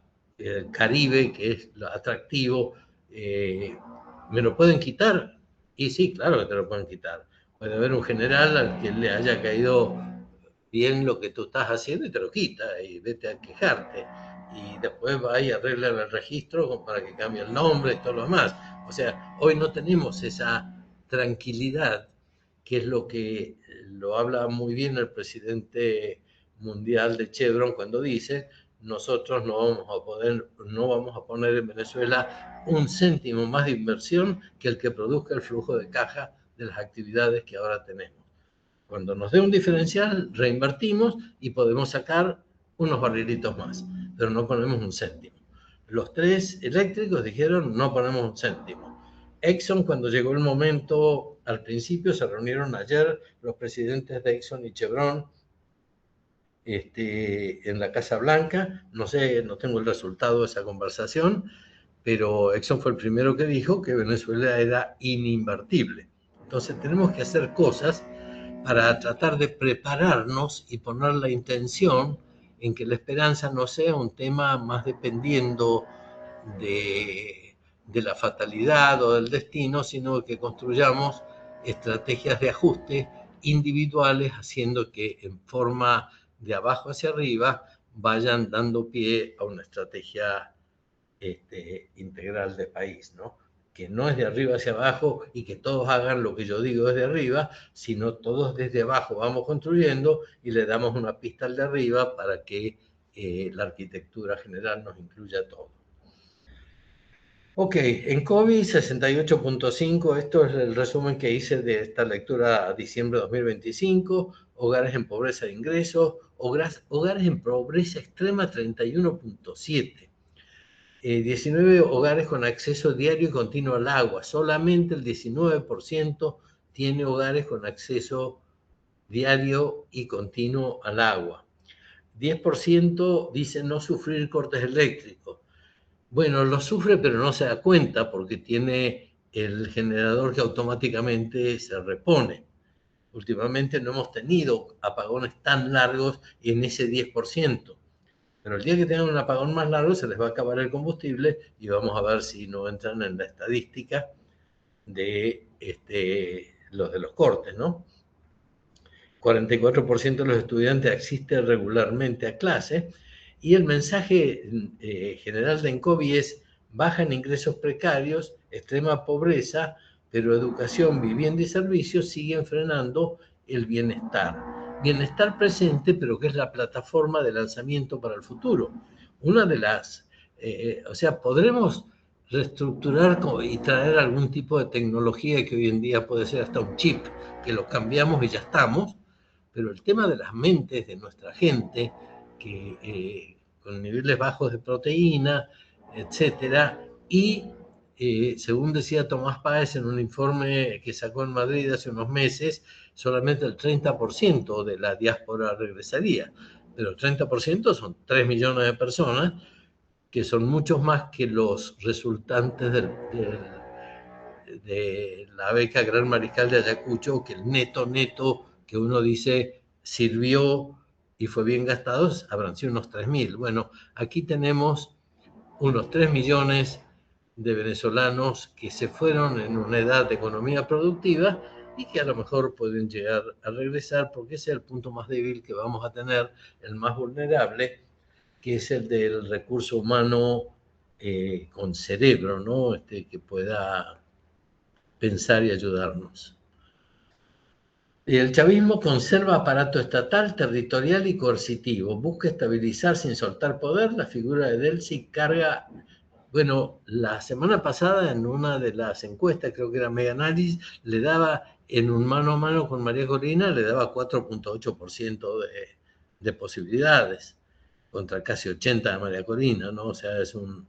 Caribe, que es lo atractivo, ¿me lo pueden quitar? Y sí, claro que te lo pueden quitar. Puede haber un general al que le haya caído bien lo que tú estás haciendo y te lo quita y vete a quejarte. Y después va y arregla el registro para que cambie el nombre y todo lo demás. O sea, hoy no tenemos esa tranquilidad, que es lo que lo habla muy bien el presidente mundial de Chevron cuando dice: nosotros no vamos a poner en Venezuela un céntimo más de inversión que el que produzca el flujo de caja de las actividades que ahora tenemos. Cuando nos dé un diferencial, reinvertimos y podemos sacar unos barrilitos más, pero no ponemos un céntimo. Los tres eléctricos dijeron: no ponemos un céntimo. Exxon, cuando llegó el momento, al principio se reunieron ayer los presidentes de Exxon y Chevron en la Casa Blanca. No sé, no tengo el resultado de esa conversación, pero Exxon fue el primero que dijo que Venezuela era ininvertible. Entonces tenemos que hacer cosas para tratar de prepararnos y poner la intención en que la esperanza no sea un tema más dependiendo de la fatalidad o del destino, sino que construyamos estrategias de ajuste individuales, haciendo que en forma de abajo hacia arriba vayan dando pie a una estrategia integral de país, ¿no? Que no es de arriba hacia abajo y que todos hagan lo que yo digo desde arriba, sino todos desde abajo vamos construyendo y le damos una pista al de arriba para que la arquitectura general nos incluya a todos. Ok, en COVID 68.5, esto es el resumen que hice de esta lectura a diciembre de 2025, hogares en pobreza de ingresos, hogares en pobreza extrema 31.7. 19 hogares con acceso diario y continuo al agua. Solamente el 19% tiene hogares con acceso diario y continuo al agua. 10% dice no sufrir cortes eléctricos. Bueno, lo sufre, pero no se da cuenta porque tiene el generador que automáticamente se repone. Últimamente no hemos tenido apagones tan largos en ese 10%. Pero el día que tengan un apagón más largo se les va a acabar el combustible y vamos a ver si no entran en la estadística de los de los cortes, ¿no? 44% de los estudiantes asisten regularmente a clase, y el mensaje general de ENCOVI es: baja en ingresos precarios, extrema pobreza, pero educación, vivienda y servicios siguen frenando el bienestar. Bienestar presente, pero que es la plataforma de lanzamiento para el futuro. Una de las, o sea, podremos reestructurar y traer algún tipo de tecnología que hoy en día puede ser hasta un chip, que lo cambiamos y ya estamos, pero el tema de las mentes de nuestra gente, que con niveles bajos de proteína, etcétera, y según decía Tomás Páez en un informe que sacó en Madrid hace unos meses, solamente el 30% de la diáspora regresaría, pero el 30% son 3 millones de personas, que son muchos más que los resultantes de la beca Gran Mariscal de Ayacucho, que el neto que uno dice sirvió y fue bien gastado, habrán sido unos 3.000. Bueno, aquí tenemos unos 3 millones de venezolanos que se fueron en una edad de economía productiva y que a lo mejor pueden llegar a regresar, porque ese es el punto más débil que vamos a tener, el más vulnerable, que es el del recurso humano con cerebro, ¿no? Que pueda pensar y ayudarnos. El chavismo conserva aparato estatal, territorial y coercitivo. Busca estabilizar sin soltar poder. La figura de Delcy carga. Bueno, la semana pasada en una de las encuestas, creo que era Mega Análisis, le daba en un mano a mano con María Corina, le daba 4.8% de posibilidades. contra casi 80 de María Corina, ¿no? O sea, es un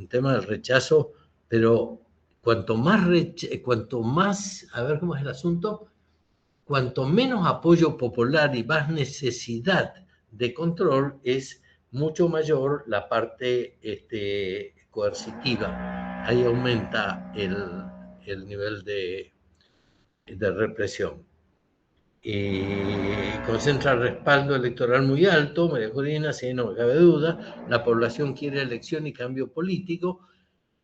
tema del rechazo, pero cuanto más, a ver cómo es el asunto, cuanto menos apoyo popular y más necesidad de control, es mucho mayor la parte coercitiva. Ahí aumenta el nivel de represión. Concentra respaldo electoral muy alto, María Corina, si no me cabe duda, la población quiere elección y cambio político.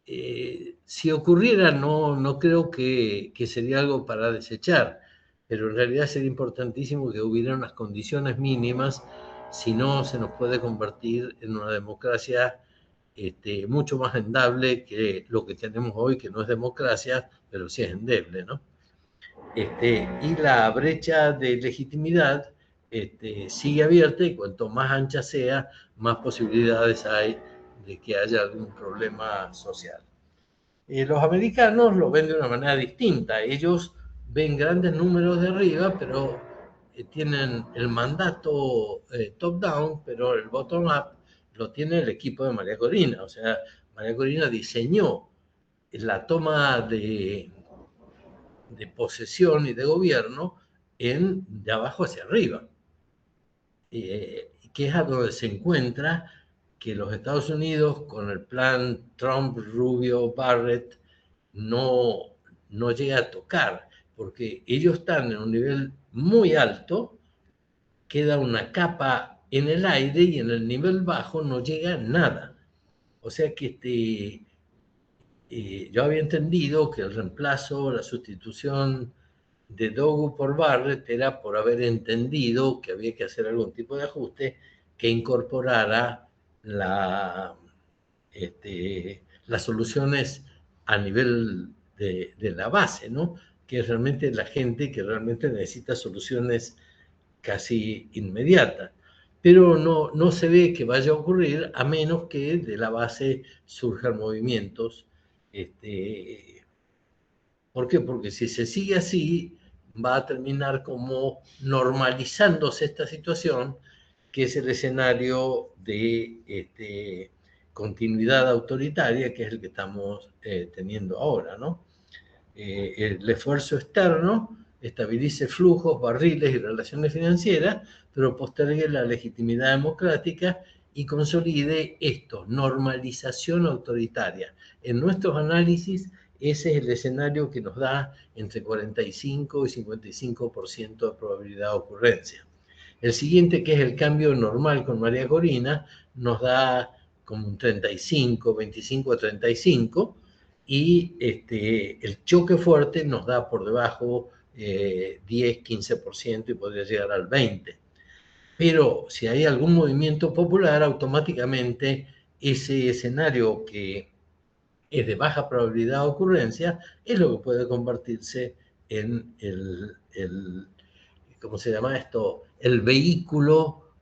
Si ocurriera, no creo que sería algo para desechar, pero en realidad sería importantísimo que hubiera unas condiciones mínimas, si no se nos puede convertir en una democracia mucho más endeble que lo que tenemos hoy, que no es democracia, pero sí es endeble, ¿no? Y la brecha de legitimidad sigue abierta, y cuanto más ancha sea, más posibilidades hay de que haya algún problema social. Los americanos lo ven de una manera distinta. Ellos ven grandes números de arriba, pero tienen el mandato top-down, pero el bottom-up lo tiene el equipo de María Corina. O sea, María Corina diseñó la toma de posesión y de gobierno de abajo hacia arriba, que es a donde se encuentra que los Estados Unidos, con el plan Trump, Rubio, Barrett, no llega a tocar, porque ellos están en un nivel muy alto, queda una capa en el aire, y en el nivel bajo no llega nada. O sea que yo había entendido que el reemplazo, la sustitución de Dogu por Barrett era por haber entendido que había que hacer algún tipo de ajuste que incorporara las soluciones a nivel de la base, ¿no? Que es realmente la gente que realmente necesita soluciones casi inmediatas. Pero no se ve que vaya a ocurrir, a menos que de la base surjan movimientos. ¿Por qué? Porque si se sigue así, va a terminar como normalizándose esta situación, que es el escenario de continuidad autoritaria, que es el que estamos teniendo ahora, ¿no? El esfuerzo externo estabilice flujos, barriles y relaciones financieras, pero postergue la legitimidad democrática y consolide esto, normalización autoritaria. En nuestros análisis, ese es el escenario que nos da entre 45 y 55% de probabilidad de ocurrencia. El siguiente, que es el cambio normal con María Corina, nos da como un 35, 25 a 35, y el choque fuerte nos da por debajo 10, 15%, y podría llegar al 20%. Pero si hay algún movimiento popular, automáticamente ese escenario que es de baja probabilidad de ocurrencia es lo que puede convertirse en ¿cómo se llama esto? El vehículo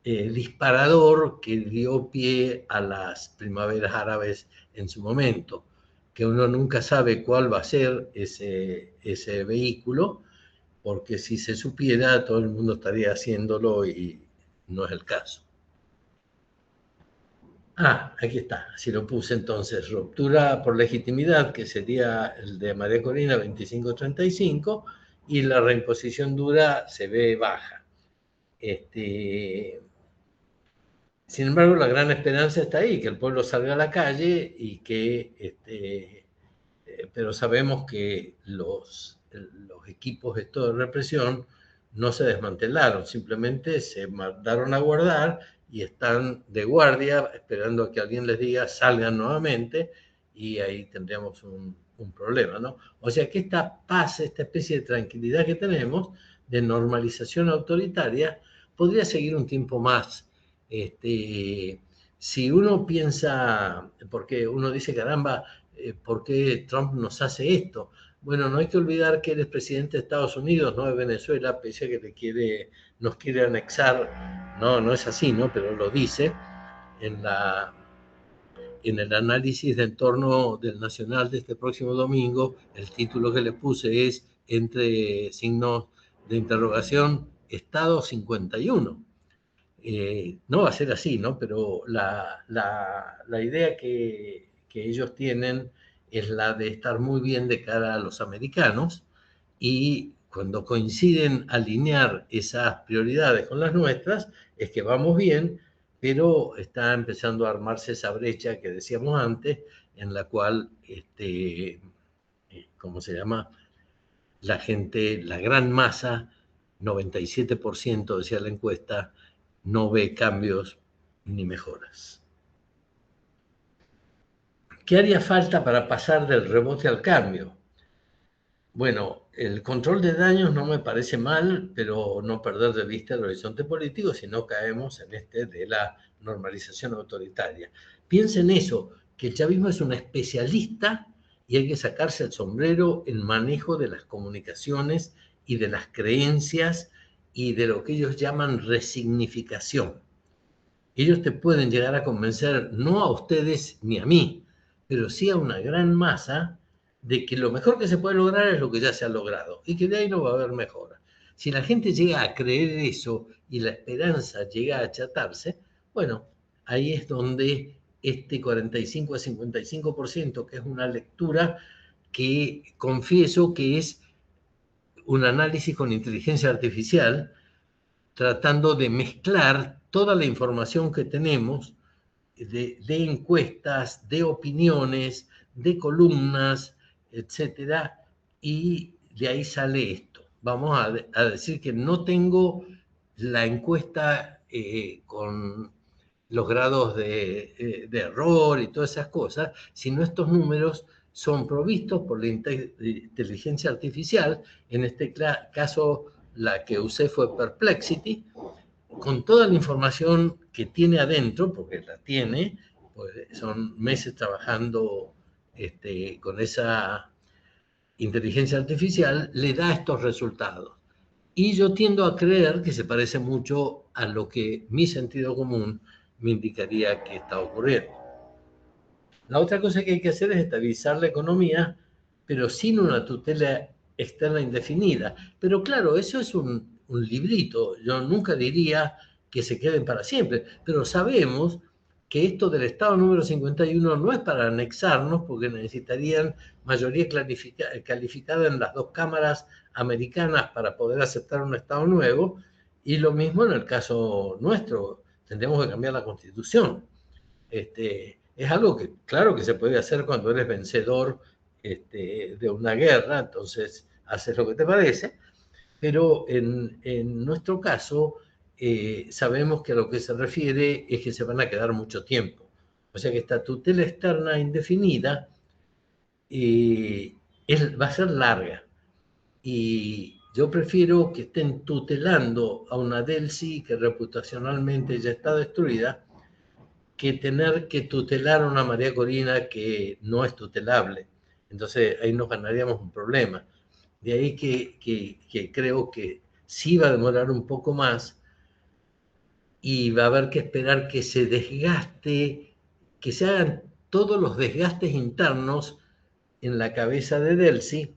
disparador que dio pie a las primaveras árabes en su momento, que uno nunca sabe cuál va a ser ese vehículo, porque si se supiera, todo el mundo estaría haciéndolo, y no es el caso. Aquí está, así lo puse entonces. Ruptura por legitimidad, que sería el de María Corina, 25-35, y la reimposición dura se ve baja. Sin embargo, la gran esperanza está ahí, que el pueblo salga a la calle, y que pero sabemos que los equipos estos de represión no se desmantelaron, simplemente se mandaron a guardar y están de guardia esperando a que alguien les diga salgan nuevamente, y ahí tendríamos un problema, ¿no? O sea que esta paz, esta especie de tranquilidad que tenemos, de normalización autoritaria, podría seguir un tiempo más. Si uno piensa, porque uno dice, caramba, ¿por qué Trump nos hace esto? Bueno, no hay que olvidar que él es presidente de Estados Unidos, no de Venezuela, pese a que nos quiere anexar. No es así, ¿no? Pero lo dice en el análisis de entorno del Nacional de este próximo domingo. El título que le puse es, entre signos de interrogación, Estado 51. No va a ser así, ¿no? Pero la idea que ellos tienen es la de estar muy bien de cara a los americanos, y cuando coinciden alinear esas prioridades con las nuestras, es que vamos bien, pero está empezando a armarse esa brecha que decíamos antes, en la cual, ¿cómo se llama? La gente, la gran masa, 97% decía la encuesta, no ve cambios ni mejoras. ¿Qué haría falta para pasar del rebote al cambio? Bueno, el control de daños no me parece mal, pero no perder de vista el horizonte político, si no caemos en de la normalización autoritaria. Piensa en eso, que el chavismo es un especialista y hay que sacarse el sombrero en manejo de las comunicaciones y de las creencias y de lo que ellos llaman resignificación. Ellos te pueden llegar a convencer, no a ustedes ni a mí, pero sí a una gran masa, de que lo mejor que se puede lograr es lo que ya se ha logrado y que de ahí no va a haber mejora. Si la gente llega a creer eso y la esperanza llega a achatarse, bueno, ahí es donde este 45 a 55%, que es una lectura que confieso que es un análisis con inteligencia artificial, tratando de mezclar toda la información que tenemos de encuestas, de opiniones, de columnas, etcétera, y de ahí sale esto. Vamos a decir que no tengo la encuesta con los grados de error y todas esas cosas, sino estos números son provistos por la inteligencia artificial. En este caso, la que usé fue Perplexity, con toda la información que tiene adentro, porque la tiene, pues son meses trabajando con esa inteligencia artificial, le da estos resultados. Y yo tiendo a creer que se parece mucho a lo que mi sentido común me indicaría que está ocurriendo. La otra cosa que hay que hacer es estabilizar la economía, pero sin una tutela externa indefinida. Pero claro, eso es un librito. Yo nunca diría que se queden para siempre, pero sabemos que esto del Estado número 51 no es para anexarnos, porque necesitarían mayoría calificada en las dos cámaras americanas para poder aceptar un Estado nuevo, y lo mismo en el caso nuestro, tendremos que cambiar la Constitución. Es algo que, claro, que se puede hacer cuando eres vencedor de una guerra, entonces haces lo que te parece, pero en nuestro caso sabemos que a lo que se refiere es que se van a quedar mucho tiempo. O sea que esta tutela externa indefinida va a ser larga, y yo prefiero que estén tutelando a una Delcy que reputacionalmente ya está destruida, que tener que tutelar a una María Corina que no es tutelable. Entonces ahí nos ganaríamos un problema. De ahí que creo que sí va a demorar un poco más, y va a haber que esperar que se desgaste, que se hagan todos los desgastes internos en la cabeza de Delcy,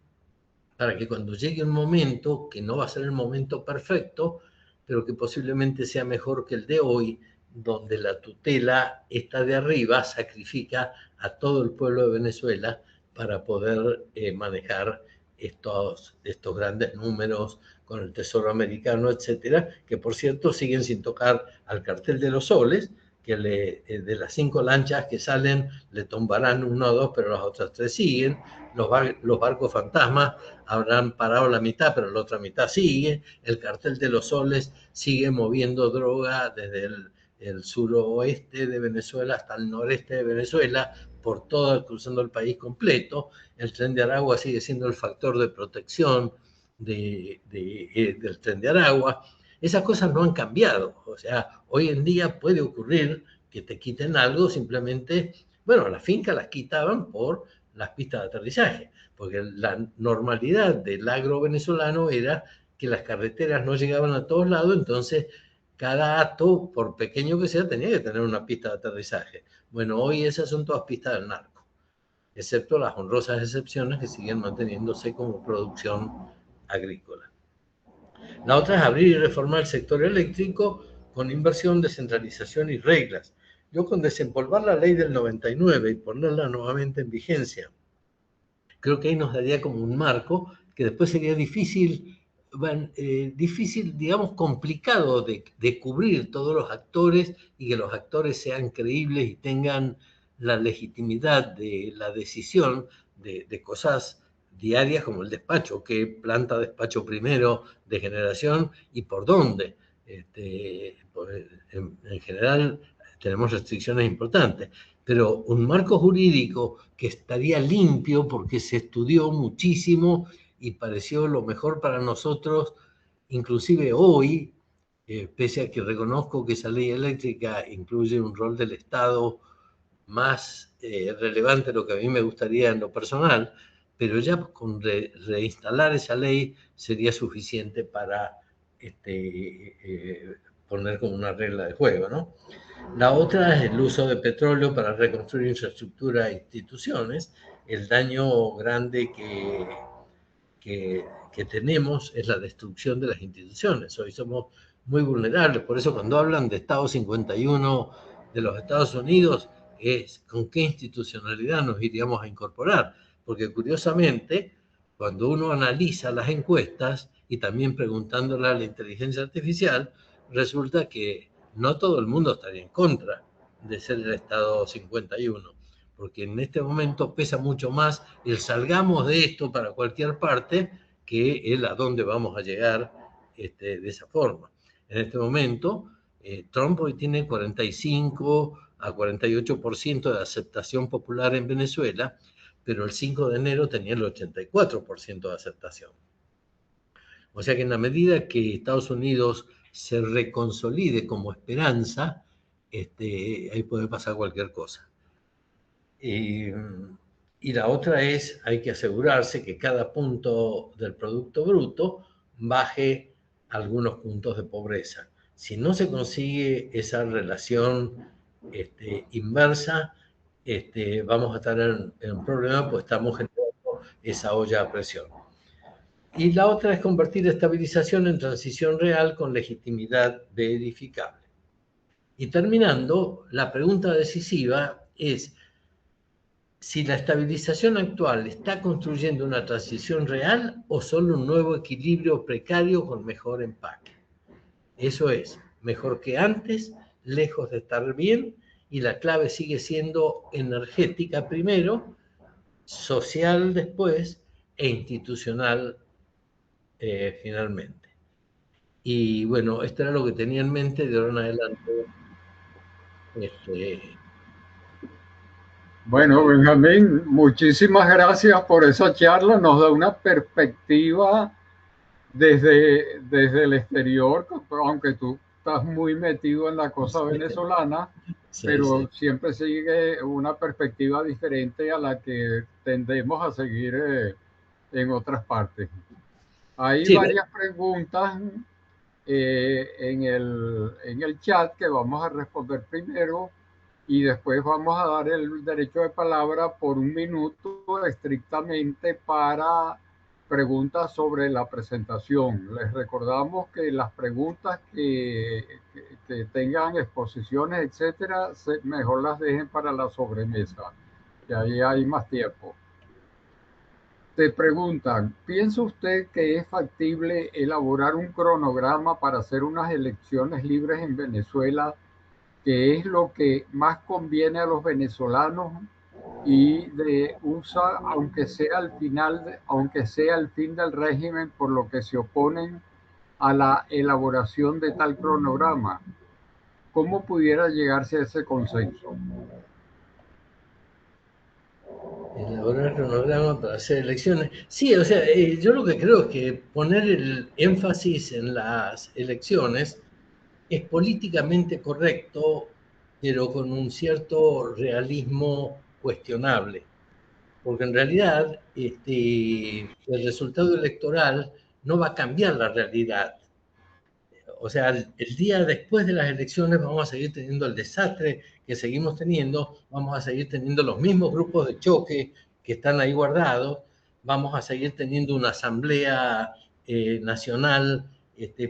para que cuando llegue un momento, que no va a ser el momento perfecto, pero que posiblemente sea mejor que el de hoy, donde la tutela, esta de arriba, sacrifica a todo el pueblo de Venezuela para poder manejar estos grandes números con el Tesoro americano, etcétera, que por cierto siguen sin tocar al cartel de los soles, que de las 5 lanchas que salen le tumbarán 1 o 2, pero las otras 3 siguen. Los barcos fantasmas habrán parado la mitad, pero la otra mitad sigue. El cartel de los soles sigue moviendo droga desde el suroeste de Venezuela hasta el noreste de Venezuela, por todo, cruzando el país completo. El Tren de Aragua sigue siendo el factor de protección del Tren de Aragua. Esas cosas no han cambiado. O sea, hoy en día puede ocurrir que te quiten algo simplemente. Bueno, las fincas las quitaban por las pistas de aterrizaje, porque la normalidad del agro venezolano era que las carreteras no llegaban a todos lados, entonces cada hato, por pequeño que sea, tenía que tener una pista de aterrizaje. Bueno, hoy esas son todas pistas del narco, excepto las honrosas excepciones que siguen manteniéndose como producción agrícola. La otra es abrir y reformar el sector eléctrico con inversión, descentralización y reglas. Yo con desempolvar la ley del 99 y ponerla nuevamente en vigencia, creo que ahí nos daría como un marco que después sería difícil, digamos, complicado de cubrir todos los actores y que los actores sean creíbles y tengan la legitimidad de la decisión de cosas diarias como el despacho, qué planta despacho primero de generación y por dónde. En general tenemos restricciones importantes, pero un marco jurídico que estaría limpio porque se estudió muchísimo y pareció lo mejor para nosotros, inclusive hoy, pese a que reconozco que esa ley eléctrica incluye un rol del Estado más relevante de lo que a mí me gustaría en lo personal, pero ya con reinstalar esa ley sería suficiente para poner como una regla de juego, ¿no? La otra es el uso de petróleo para reconstruir infraestructura e instituciones. El daño grande que tenemos es la destrucción de las instituciones. Hoy somos muy vulnerables. Por eso cuando hablan de Estado 51 de los Estados Unidos, es con qué institucionalidad nos iríamos a incorporar. Porque curiosamente, cuando uno analiza las encuestas y también preguntándole a la inteligencia artificial, resulta que no todo el mundo estaría en contra de ser el Estado 51, porque en este momento pesa mucho más el salgamos de esto para cualquier parte que el a dónde vamos a llegar de esa forma. En este momento, Trump hoy tiene 45 a 48% de aceptación popular en Venezuela, pero el 5 de enero tenía el 84% de aceptación. O sea que en la medida que Estados Unidos se reconsolide como esperanza, ahí puede pasar cualquier cosa. Y la otra es, hay que asegurarse que cada punto del Producto Bruto baje algunos puntos de pobreza. Si no se consigue esa relación inversa, vamos a estar en un problema, pues estamos generando esa olla a presión. Y la otra es convertir estabilización en transición real con legitimidad verificable. Y terminando, la pregunta decisiva es si la estabilización actual está construyendo una transición real o solo un nuevo equilibrio precario con mejor empaque. Eso es, mejor que antes, lejos de estar bien, y la clave sigue siendo energética primero, social después e institucional finalmente. Y bueno, esto era lo que tenía en mente de ahora en adelante. Bueno, Benjamín, muchísimas gracias por esa charla. Nos da una perspectiva desde el exterior, aunque tú estás muy metido en la cosa venezolana, Sí, pero sí. siempre sigue una perspectiva diferente a la que tendemos a seguir en otras partes. Hay Sí, varias preguntas en el chat que vamos a responder primero y después vamos a dar el derecho de palabra por un minuto estrictamente para preguntas sobre la presentación. Les recordamos que las preguntas que tengan exposiciones, etcétera, mejor las dejen para la sobremesa, que ahí hay más tiempo. Te preguntan, ¿piensa usted que es factible elaborar un cronograma para hacer unas elecciones libres en Venezuela, que es lo que más conviene a los venezolanos y de USA, aunque sea al final, aunque sea el fin del régimen, por lo que se oponen a la elaboración de tal cronograma? ¿Cómo pudiera llegarse a ese consenso? Elaborar cronograma para hacer elecciones. Sí, o sea, yo lo que creo es que poner el énfasis en las elecciones es políticamente correcto, pero con un cierto realismo cuestionable. Porque en realidad el resultado electoral no va a cambiar la realidad. O sea, el día después de las elecciones vamos a seguir teniendo el desastre que seguimos teniendo, vamos a seguir teniendo los mismos grupos de choque que están ahí guardados, vamos a seguir teniendo una asamblea nacional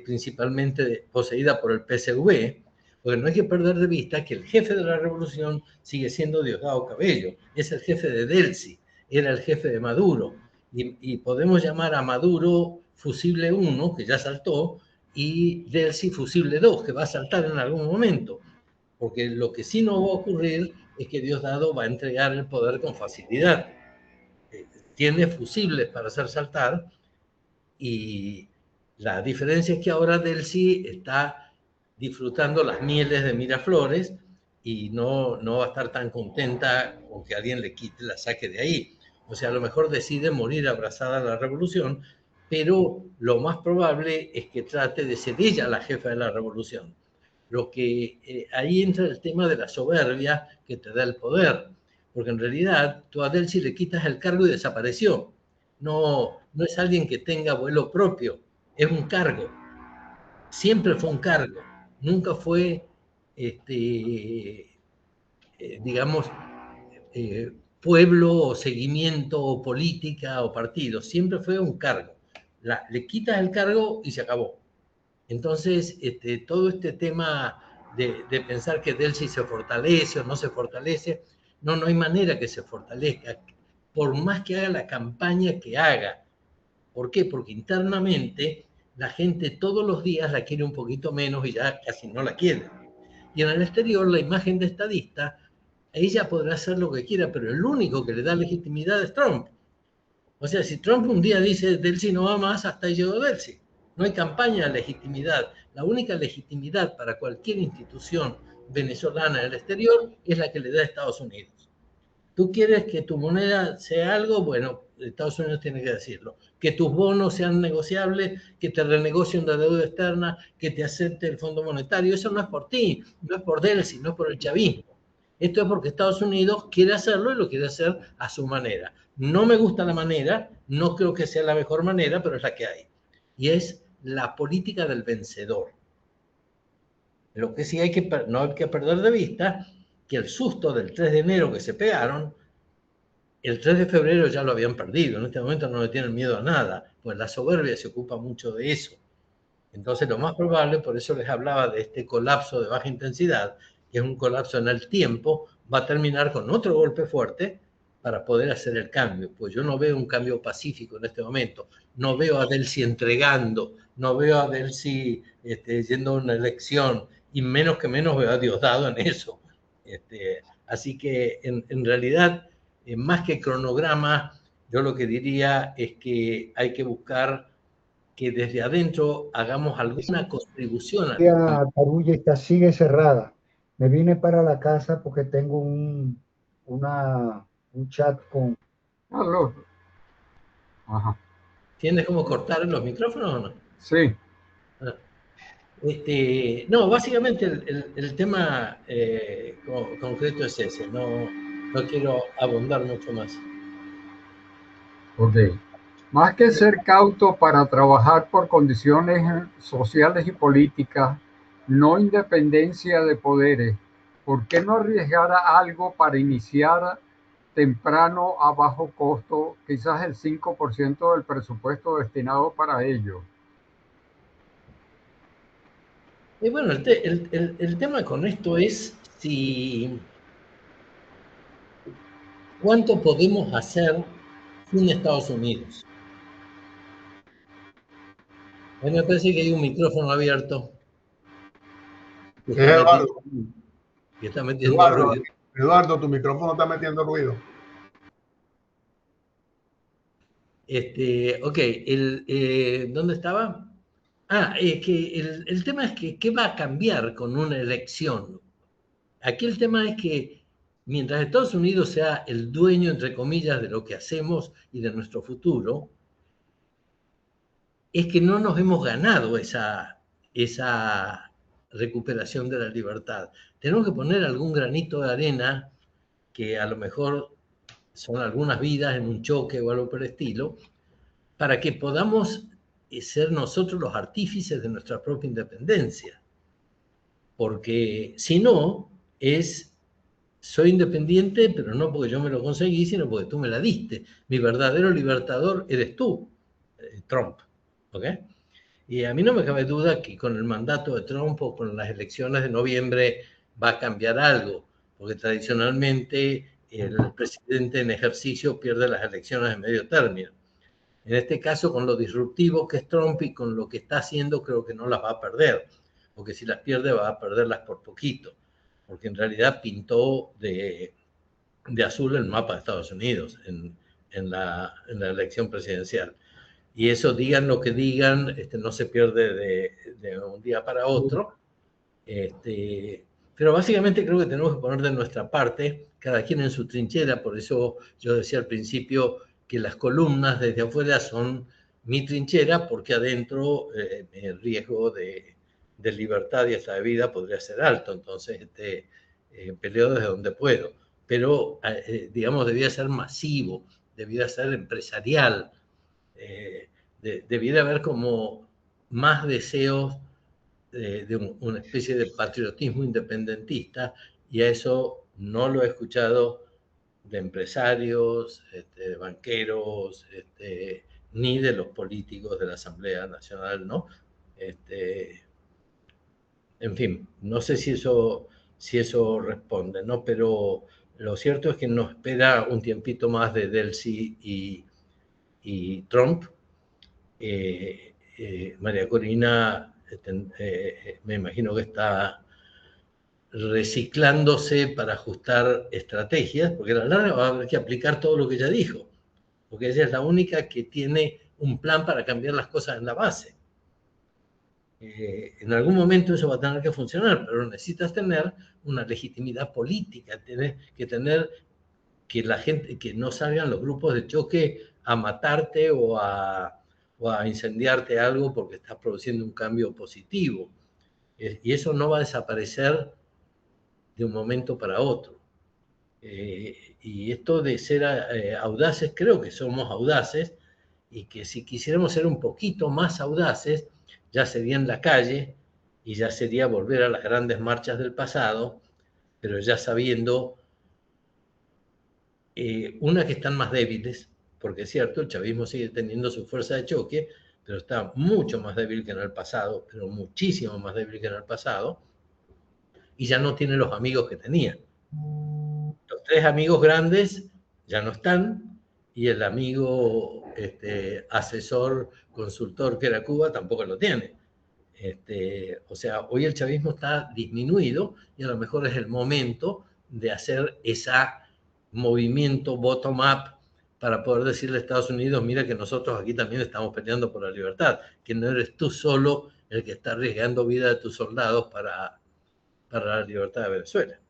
principalmente poseída por el PSV, porque no hay que perder de vista que el jefe de la revolución sigue siendo Diosdado Cabello, es el jefe de Delcy, era el jefe de Maduro, y podemos llamar a Maduro fusible 1, que ya saltó, y Delcy fusible 2, que va a saltar en algún momento, porque lo que sí no va a ocurrir es que Diosdado va a entregar el poder con facilidad. Tiene fusibles para hacer saltar, y la diferencia es que ahora Delcy está disfrutando las mieles de Miraflores y no va a estar tan contenta con que alguien le quite, la saque de ahí. O sea, a lo mejor decide morir abrazada a la revolución, pero lo más probable es que trate de ser ella la jefa de la revolución. Lo que ahí entra el tema de la soberbia que te da el poder, porque en realidad tú a Delcy le quitas el cargo y desapareció. No es alguien que tenga vuelo propio, es un cargo. Siempre fue un cargo, nunca fue, digamos, pueblo o seguimiento o política o partido, siempre fue un cargo. Le quitas el cargo y se acabó. Entonces, todo este tema de pensar que Delcy se fortalece o no se fortalece, no hay manera que se fortalezca, por más que haga la campaña que haga. ¿Por qué? Porque internamente la gente todos los días la quiere un poquito menos y ya casi no la quiere. Y en el exterior, la imagen de estadista, ella podrá hacer lo que quiera, pero el único que le da legitimidad es Trump. O sea, si Trump un día dice Delcy no va más, hasta ahí llegó Delcy. No hay campaña de legitimidad. La única legitimidad para cualquier institución venezolana en el exterior es la que le da Estados Unidos. Tú quieres que tu moneda sea algo, bueno, Estados Unidos tiene que decirlo. Que tus bonos sean negociables, que te renegocien la deuda externa, que te acepte el Fondo Monetario. Eso no es por ti, no es por Delcy, no es por el chavismo. Esto es porque Estados Unidos quiere hacerlo y lo quiere hacer a su manera. No me gusta la manera, no creo que sea la mejor manera, pero es la que hay. Y es la política del vencedor. Lo que sí no hay que perder de vista que el susto del 3 de enero que se pegaron, el 3 de febrero ya lo habían perdido. En este momento no le tienen miedo a nada, pues la soberbia se ocupa mucho de eso. Entonces lo más probable, por eso les hablaba de este colapso de baja intensidad, que es un colapso en el tiempo, va a terminar con otro golpe fuerte para poder hacer el cambio. Pues yo no veo un cambio pacífico en este momento. No veo a Delcy entregando, no veo a Delcy yendo a una elección, y menos que menos veo a Diosdado en eso. Así que en realidad, más que cronograma, yo lo que diría es que hay que buscar que desde adentro hagamos alguna contribución. La Carulla sigue cerrada. Me vine para la casa porque tengo un chat con... Carlos. Ajá. ¿Tienes cómo cortar los micrófonos o no? Sí. No, básicamente el tema concreto es ese. No quiero abundar mucho más. Ok. Más que ser cauto para trabajar por condiciones sociales y políticas, no independencia de poderes, ¿por qué no arriesgar a algo para iniciar temprano a bajo costo, quizás el 5% del presupuesto destinado para ello? Y bueno, el tema con esto es cuánto podemos hacer sin Estados Unidos. A mí me parece que hay un micrófono abierto que está metiendo ruido. Eduardo, tu micrófono está metiendo ruido. Ok, ¿dónde estaba? Que el tema es que ¿qué va a cambiar con una elección? Aquí el tema es que mientras Estados Unidos sea el dueño, entre comillas, de lo que hacemos y de nuestro futuro, es que no nos hemos ganado esa recuperación de la libertad. Tenemos que poner algún granito de arena, que a lo mejor son algunas vidas en un choque o algo por el estilo, para que podamos ser nosotros los artífices de nuestra propia independencia. Porque si no, soy independiente, pero no porque yo me lo conseguí, sino porque tú me la diste. Mi verdadero libertador eres tú, Trump. ¿Ok? Y a mí no me cabe duda que con el mandato de Trump o con las elecciones de noviembre va a cambiar algo, porque tradicionalmente el presidente en ejercicio pierde las elecciones de medio término. En este caso, con lo disruptivo que es Trump y con lo que está haciendo, creo que no las va a perder, porque si las pierde va a perderlas por poquito, porque en realidad pintó de azul el mapa de Estados Unidos en la elección presidencial. Y eso, digan lo que digan, no se pierde de un día para otro. Pero básicamente creo que tenemos que poner de nuestra parte, cada quien en su trinchera. Por eso yo decía al principio que las columnas desde afuera son mi trinchera, porque adentro el riesgo de libertad y hasta de vida podría ser alto. Entonces peleo desde donde puedo. Pero, digamos, debía ser masivo, debía ser empresarial, debiera haber como más deseos de una especie de patriotismo independentista, y a eso no lo he escuchado de empresarios, de banqueros, ni de los políticos de la Asamblea Nacional, ¿no? En fin, no sé si eso responde, ¿no? Pero lo cierto es que nos espera un tiempito más de Delcy y Trump. María Corina, me imagino que está reciclándose para ajustar estrategias, porque a la larga va a haber que aplicar todo lo que ella dijo, porque ella es la única que tiene un plan para cambiar las cosas en la base. En algún momento eso va a tener que funcionar, pero necesitas tener una legitimidad política, tienes que tener que la gente, que no salgan los grupos de choque a matarte o a incendiarte algo porque estás produciendo un cambio positivo. Y eso no va a desaparecer de un momento para otro. Y esto de ser audaces, creo que somos audaces, y que si quisiéramos ser un poquito más audaces, ya sería en la calle y ya sería volver a las grandes marchas del pasado, pero ya sabiendo, una, que están más débiles, porque es cierto, el chavismo sigue teniendo su fuerza de choque, pero está mucho más débil que en el pasado, pero muchísimo más débil que en el pasado, y ya no tiene los amigos que tenía. Los tres amigos grandes ya no están, y el amigo asesor, consultor que era Cuba tampoco lo tiene. O sea, hoy el chavismo está disminuido y a lo mejor es el momento de hacer ese movimiento bottom-up para poder decirle a Estados Unidos, mira que nosotros aquí también estamos peleando por la libertad, que no eres tú solo el que está arriesgando vida de tus soldados para la libertad de Venezuela.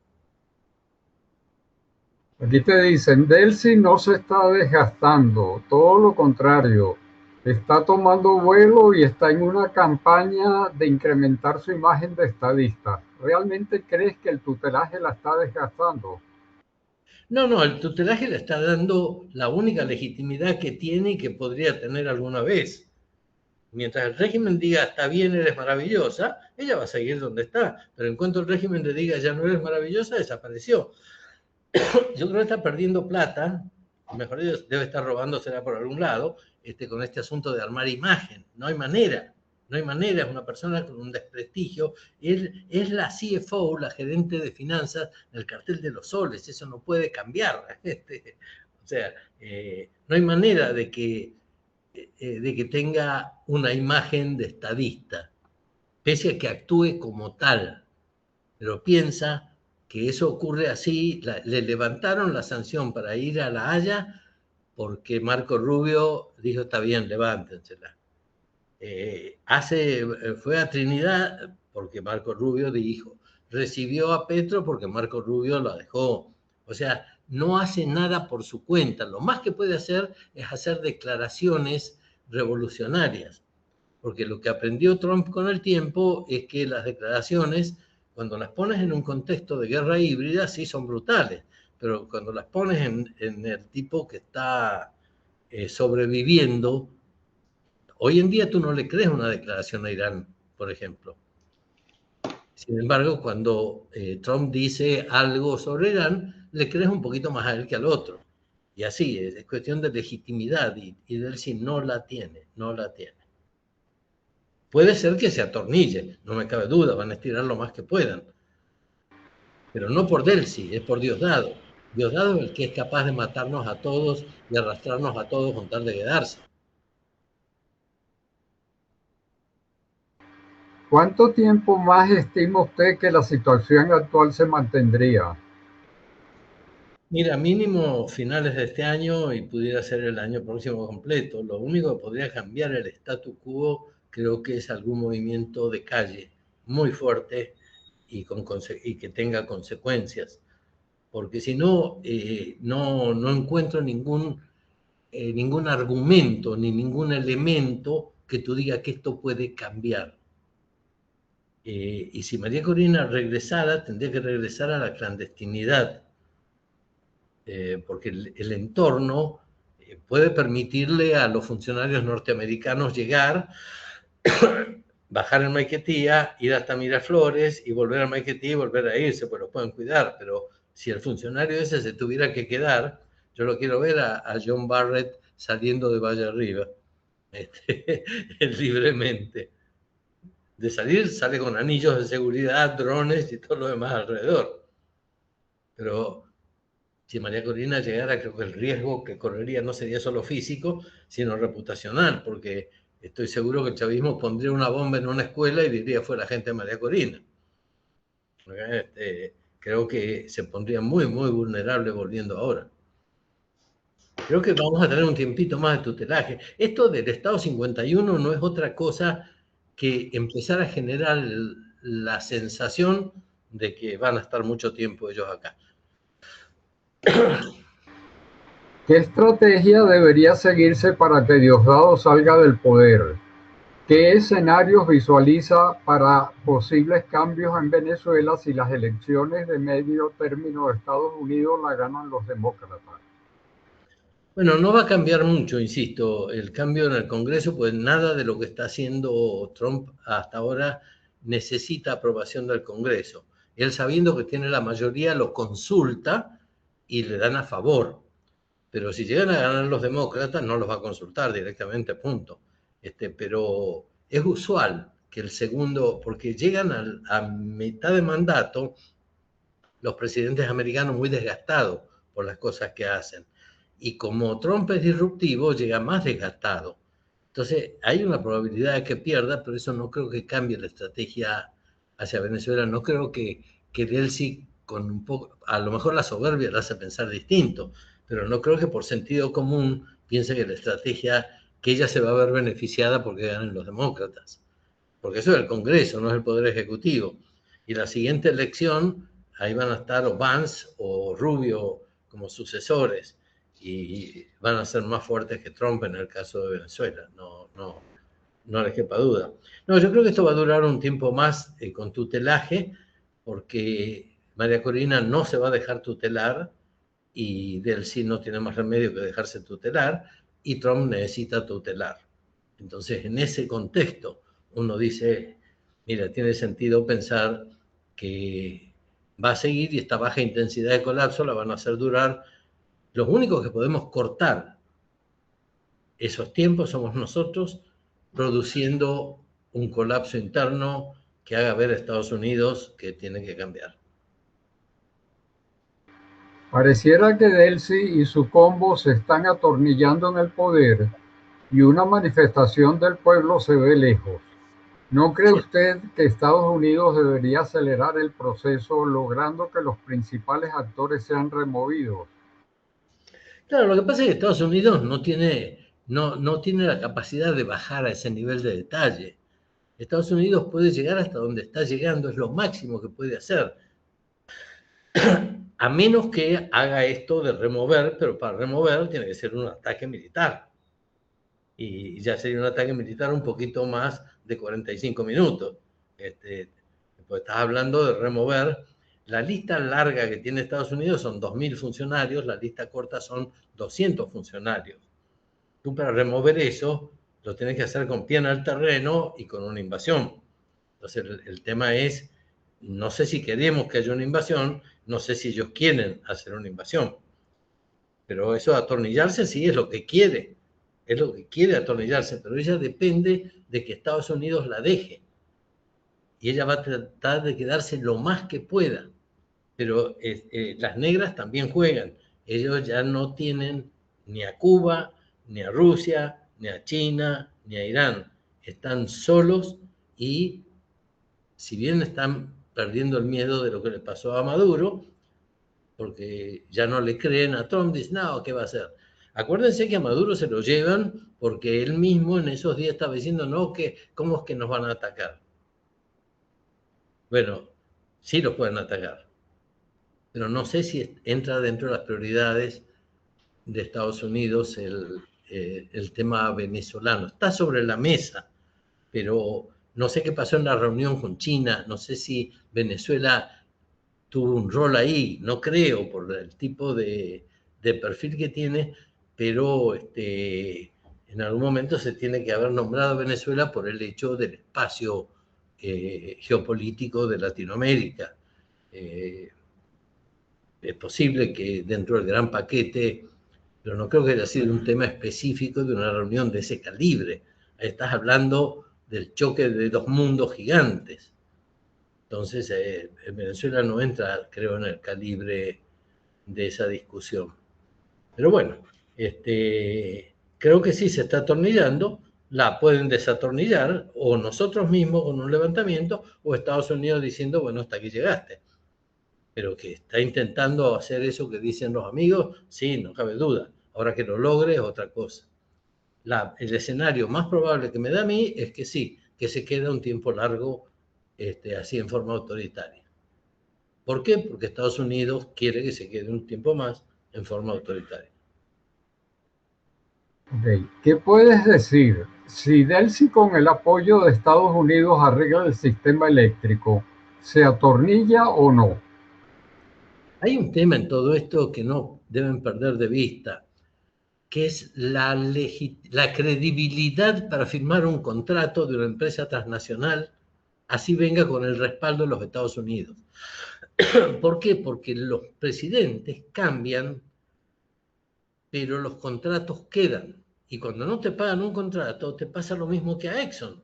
Aquí te dicen, Delcy no se está desgastando, todo lo contrario, está tomando vuelo y está en una campaña de incrementar su imagen de estadista. ¿Realmente crees que el tutelaje la está desgastando? No, el tutelaje le está dando la única legitimidad que tiene y que podría tener alguna vez. Mientras el régimen diga, está bien, eres maravillosa, ella va a seguir donde está. Pero en cuanto el régimen le diga, ya no eres maravillosa, desapareció. Yo creo que está perdiendo plata, mejor dicho, debe estar robándosela por algún lado, con este asunto de armar imagen. No hay manera, es una persona con un desprestigio. Él es la CFO, la gerente de finanzas del Cartel de los Soles, eso no puede cambiar. O sea, no hay manera de que tenga una imagen de estadista, pese a que actúe como tal, pero piensa que eso ocurre así. Le levantaron la sanción para ir a La Haya porque Marco Rubio dijo, está bien, levántensela. Fue a Trinidad porque Marco Rubio dijo, recibió a Petro porque Marco Rubio la dejó. O sea, no hace nada por su cuenta. Lo más que puede hacer es hacer declaraciones revolucionarias, porque lo que aprendió Trump con el tiempo es que las declaraciones, cuando las pones en un contexto de guerra híbrida, sí son brutales, pero cuando las pones en el tipo que está sobreviviendo, hoy en día tú no le crees una declaración a Irán, por ejemplo. Sin embargo, cuando Trump dice algo sobre Irán, le crees un poquito más a él que al otro. Y así, es cuestión de legitimidad, y Delcy no la tiene. Puede ser que se atornille, no me cabe duda, van a estirar lo más que puedan. Pero no por Delcy, es por Diosdado. Diosdado es el que es capaz de matarnos a todos y arrastrarnos a todos con tal de quedarse. ¿Cuánto tiempo más estima usted que la situación actual se mantendría? Mira, mínimo finales de este año y pudiera ser el año próximo completo. Lo único que podría cambiar el statu quo creo que es algún movimiento de calle muy fuerte y que tenga consecuencias. Porque si no, no encuentro ningún argumento ni ningún elemento que tú digas que esto puede cambiar. Y si María Corina regresara, tendría que regresar a la clandestinidad, porque el entorno puede permitirle a los funcionarios norteamericanos llegar, bajar en Maiquetía, ir hasta Miraflores y volver a Maiquetía y volver a irse, pues lo pueden cuidar, pero si el funcionario ese se tuviera que quedar, yo lo quiero ver a John Barrett saliendo de Valle Arriba, libremente. De salir, sale con anillos de seguridad, drones y todo lo demás alrededor. Pero si María Corina llegara, creo que el riesgo que correría no sería solo físico, sino reputacional, porque estoy seguro que el chavismo pondría una bomba en una escuela y diría fue la gente de María Corina. Creo que se pondría muy, muy vulnerable volviendo ahora. Creo que vamos a tener un tiempito más de tutelaje. Esto del Estado 51 no es otra cosa que empezar a generar la sensación de que van a estar mucho tiempo ellos acá. ¿Qué estrategia debería seguirse para que Diosdado salga del poder? ¿Qué escenarios visualiza para posibles cambios en Venezuela si las elecciones de medio término de Estados Unidos la ganan los demócratas? Bueno, no va a cambiar mucho, insisto, el cambio en el Congreso, pues nada de lo que está haciendo Trump hasta ahora necesita aprobación del Congreso. Él, sabiendo que tiene la mayoría, lo consulta y le dan a favor. Pero si llegan a ganar los demócratas, no los va a consultar directamente, punto. Pero es usual que el segundo, porque llegan a mitad de mandato los presidentes americanos muy desgastados por las cosas que hacen. Y como Trump es disruptivo, llega más desgastado. Entonces, hay una probabilidad de que pierda, pero eso no creo que cambie la estrategia hacia Venezuela. No creo que Delcy, con un poco, a lo mejor la soberbia la hace pensar distinto, pero no creo que por sentido común piense que la estrategia, que ella se va a ver beneficiada porque ganen los demócratas. Porque eso es el Congreso, no es el Poder Ejecutivo. Y la siguiente elección, ahí van a estar o Vance o Rubio como sucesores y van a ser más fuertes que Trump en el caso de Venezuela, no les quepa duda. No, yo creo que esto va a durar un tiempo más con tutelaje, porque María Corina no se va a dejar tutelar y Delcy no tiene más remedio que dejarse tutelar y Trump necesita tutelar. Entonces, en ese contexto, uno dice, mira, tiene sentido pensar que va a seguir y esta baja intensidad de colapso la van a hacer durar. Los únicos que podemos cortar esos tiempos somos nosotros, produciendo un colapso interno que haga ver a Estados Unidos que tiene que cambiar. Pareciera que Delcy y su combo se están atornillando en el poder y una manifestación del pueblo se ve lejos. ¿No cree usted que Estados Unidos debería acelerar el proceso logrando que los principales actores sean removidos? Claro, lo que pasa es que Estados Unidos no tiene la capacidad de bajar a ese nivel de detalle. Estados Unidos puede llegar hasta donde está llegando, es lo máximo que puede hacer. A menos que haga esto de remover, pero para remover tiene que ser un ataque militar. Y ya sería un ataque militar un poquito más de 45 minutos. Pues estás hablando de remover. La lista larga que tiene Estados Unidos son 2.000 funcionarios, la lista corta son 200 funcionarios. Tú para remover eso lo tienes que hacer con pie en el terreno y con una invasión. Entonces el tema es, no sé si queremos que haya una invasión, no sé si ellos quieren hacer una invasión. Pero eso de atornillarse sí es lo que quiere. es lo que quiere atornillarse, pero ella depende de que Estados Unidos la deje. Y ella va a tratar de quedarse lo más que pueda. Pero las negras también juegan. Ellos ya no tienen ni a Cuba, ni a Rusia, ni a China, ni a Irán. Están solos y si bien están perdiendo el miedo de lo que le pasó a Maduro, porque ya no le creen a Trump, dicen, no, ¿qué va a hacer? Acuérdense que a Maduro se lo llevan porque él mismo en esos días estaba diciendo, no, que ¿cómo es que nos van a atacar? Bueno, sí los pueden atacar, pero no sé si entra dentro de las prioridades de Estados Unidos el tema venezolano. Está sobre la mesa, pero no sé qué pasó en la reunión con China, no sé si Venezuela tuvo un rol ahí, no creo, por el tipo de perfil que tiene, pero en algún momento se tiene que haber nombrado a Venezuela por el hecho del espacio geopolítico de Latinoamérica. Es posible que dentro del gran paquete, pero no creo que haya sido un tema específico de una reunión de ese calibre. Ahí estás hablando del choque de dos mundos gigantes. Entonces, Venezuela no entra, creo, en el calibre de esa discusión. Pero bueno, creo que sí se está atornillando, la pueden desatornillar, o nosotros mismos con un levantamiento, o Estados Unidos diciendo, bueno, hasta aquí llegaste. Pero que está intentando hacer eso que dicen los amigos, sí, no cabe duda. Ahora que lo logre es otra cosa. El escenario más probable que me da a mí es que sí, que se queda un tiempo largo así en forma autoritaria. ¿Por qué? Porque Estados Unidos quiere que se quede un tiempo más en forma autoritaria. Okay. ¿Qué puedes decir? Si Delcy con el apoyo de Estados Unidos arregla el sistema eléctrico, ¿se atornilla o no? Hay un tema en todo esto que no deben perder de vista, que es la credibilidad para firmar un contrato de una empresa transnacional, así venga con el respaldo de los Estados Unidos. ¿Por qué? Porque los presidentes cambian, pero los contratos quedan. Y cuando no te pagan un contrato, te pasa lo mismo que a Exxon,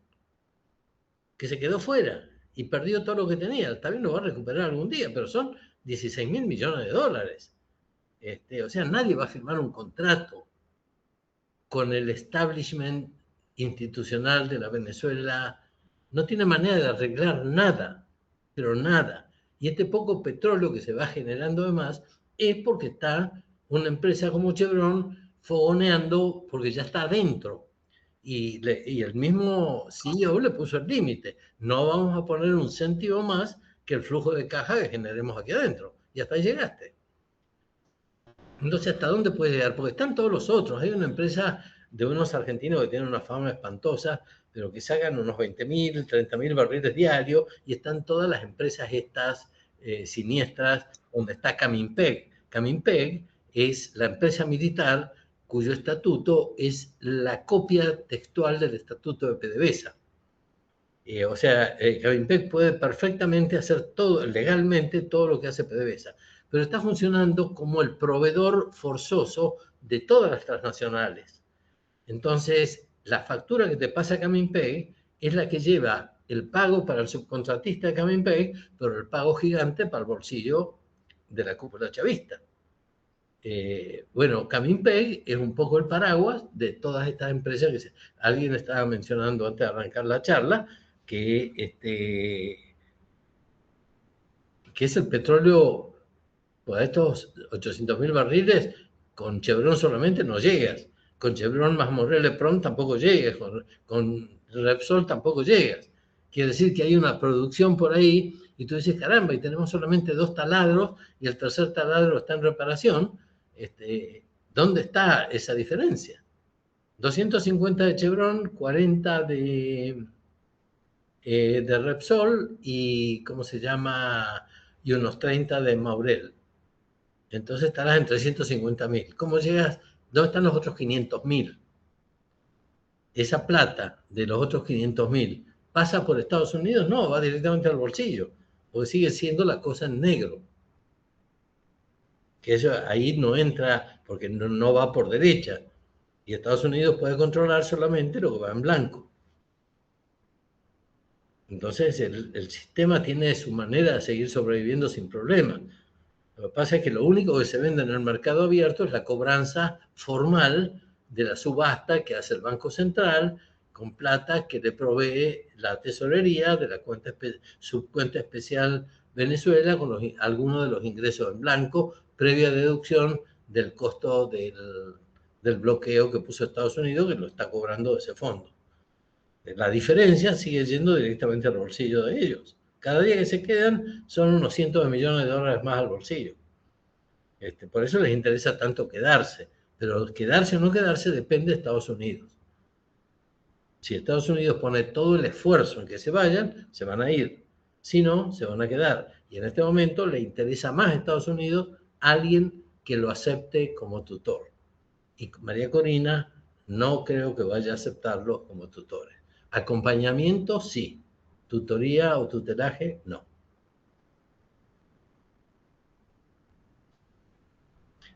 que se quedó fuera y perdió todo lo que tenía. También lo va a recuperar algún día, pero son 16.000 millones de dólares. O sea, nadie va a firmar un contrato con el establishment institucional de la Venezuela. No tiene manera de arreglar nada, pero nada. Y este poco petróleo que se va generando además es porque está una empresa como Chevron fogoneando porque ya está adentro. Y el mismo CEO le puso el límite. No vamos a poner un céntimo más que el flujo de caja que generemos aquí adentro. Y hasta ahí llegaste. Entonces, ¿hasta dónde puede llegar? Porque están todos los otros. Hay una empresa de unos argentinos que tienen una fama espantosa, pero que sacan unos 20.000, 30.000 barriles diarios, y están todas las empresas estas siniestras, donde está Caminpeg. Caminpeg es la empresa militar cuyo estatuto es la copia textual del estatuto de PDVSA. O sea, Caminpeg puede perfectamente hacer todo, legalmente, todo lo que hace PDVSA, pero está funcionando como el proveedor forzoso de todas las transnacionales. Entonces, la factura que te pasa Caminpeg es la que lleva el pago para el subcontratista de Caminpeg, pero el pago gigante para el bolsillo de la cúpula chavista. Bueno, Caminpeg es un poco el paraguas de todas estas empresas que alguien estaba mencionando antes de arrancar la charla, que es el petróleo, pues a estos 800.000 barriles, con Chevron solamente no llegas. Con Chevron más Morrell Prom tampoco llegas. Con Repsol tampoco llegas. Quiere decir que hay una producción por ahí y tú dices, caramba, y tenemos solamente 2 taladros y el tercer taladro está en reparación. ¿Dónde está esa diferencia? 250 de Chevron, 40 de Repsol y, ¿cómo se llama? Y unos 30 de Maurel. Entonces estarás en 350.000. ¿Cómo llegas? ¿Dónde están los otros 500.000? Esa plata de los otros 500.000, ¿pasa por Estados Unidos? No, va directamente al bolsillo, porque sigue siendo la cosa en negro. Que eso ahí no entra, porque no va por derecha. Y Estados Unidos puede controlar solamente lo que va en blanco. Entonces el sistema tiene su manera de seguir sobreviviendo sin problema. Lo que pasa es que lo único que se vende en el mercado abierto es la cobranza formal de la subasta que hace el Banco Central con plata que le provee la tesorería de la subcuenta especial Venezuela con algunos de los ingresos en blanco, previa deducción del costo del bloqueo que puso Estados Unidos, que lo está cobrando de ese fondo. La diferencia sigue yendo directamente al bolsillo de ellos. Cada día que se quedan son unos cientos de millones de dólares más al bolsillo. Por eso les interesa tanto quedarse. Pero quedarse o no quedarse depende de Estados Unidos. Si Estados Unidos pone todo el esfuerzo en que se vayan, se van a ir. Si no, se van a quedar. Y en este momento le interesa más a Estados Unidos alguien que lo acepte como tutor. Y María Corina no creo que vaya a aceptarlo como tutores. Acompañamiento, sí. Tutoría o tutelaje, no.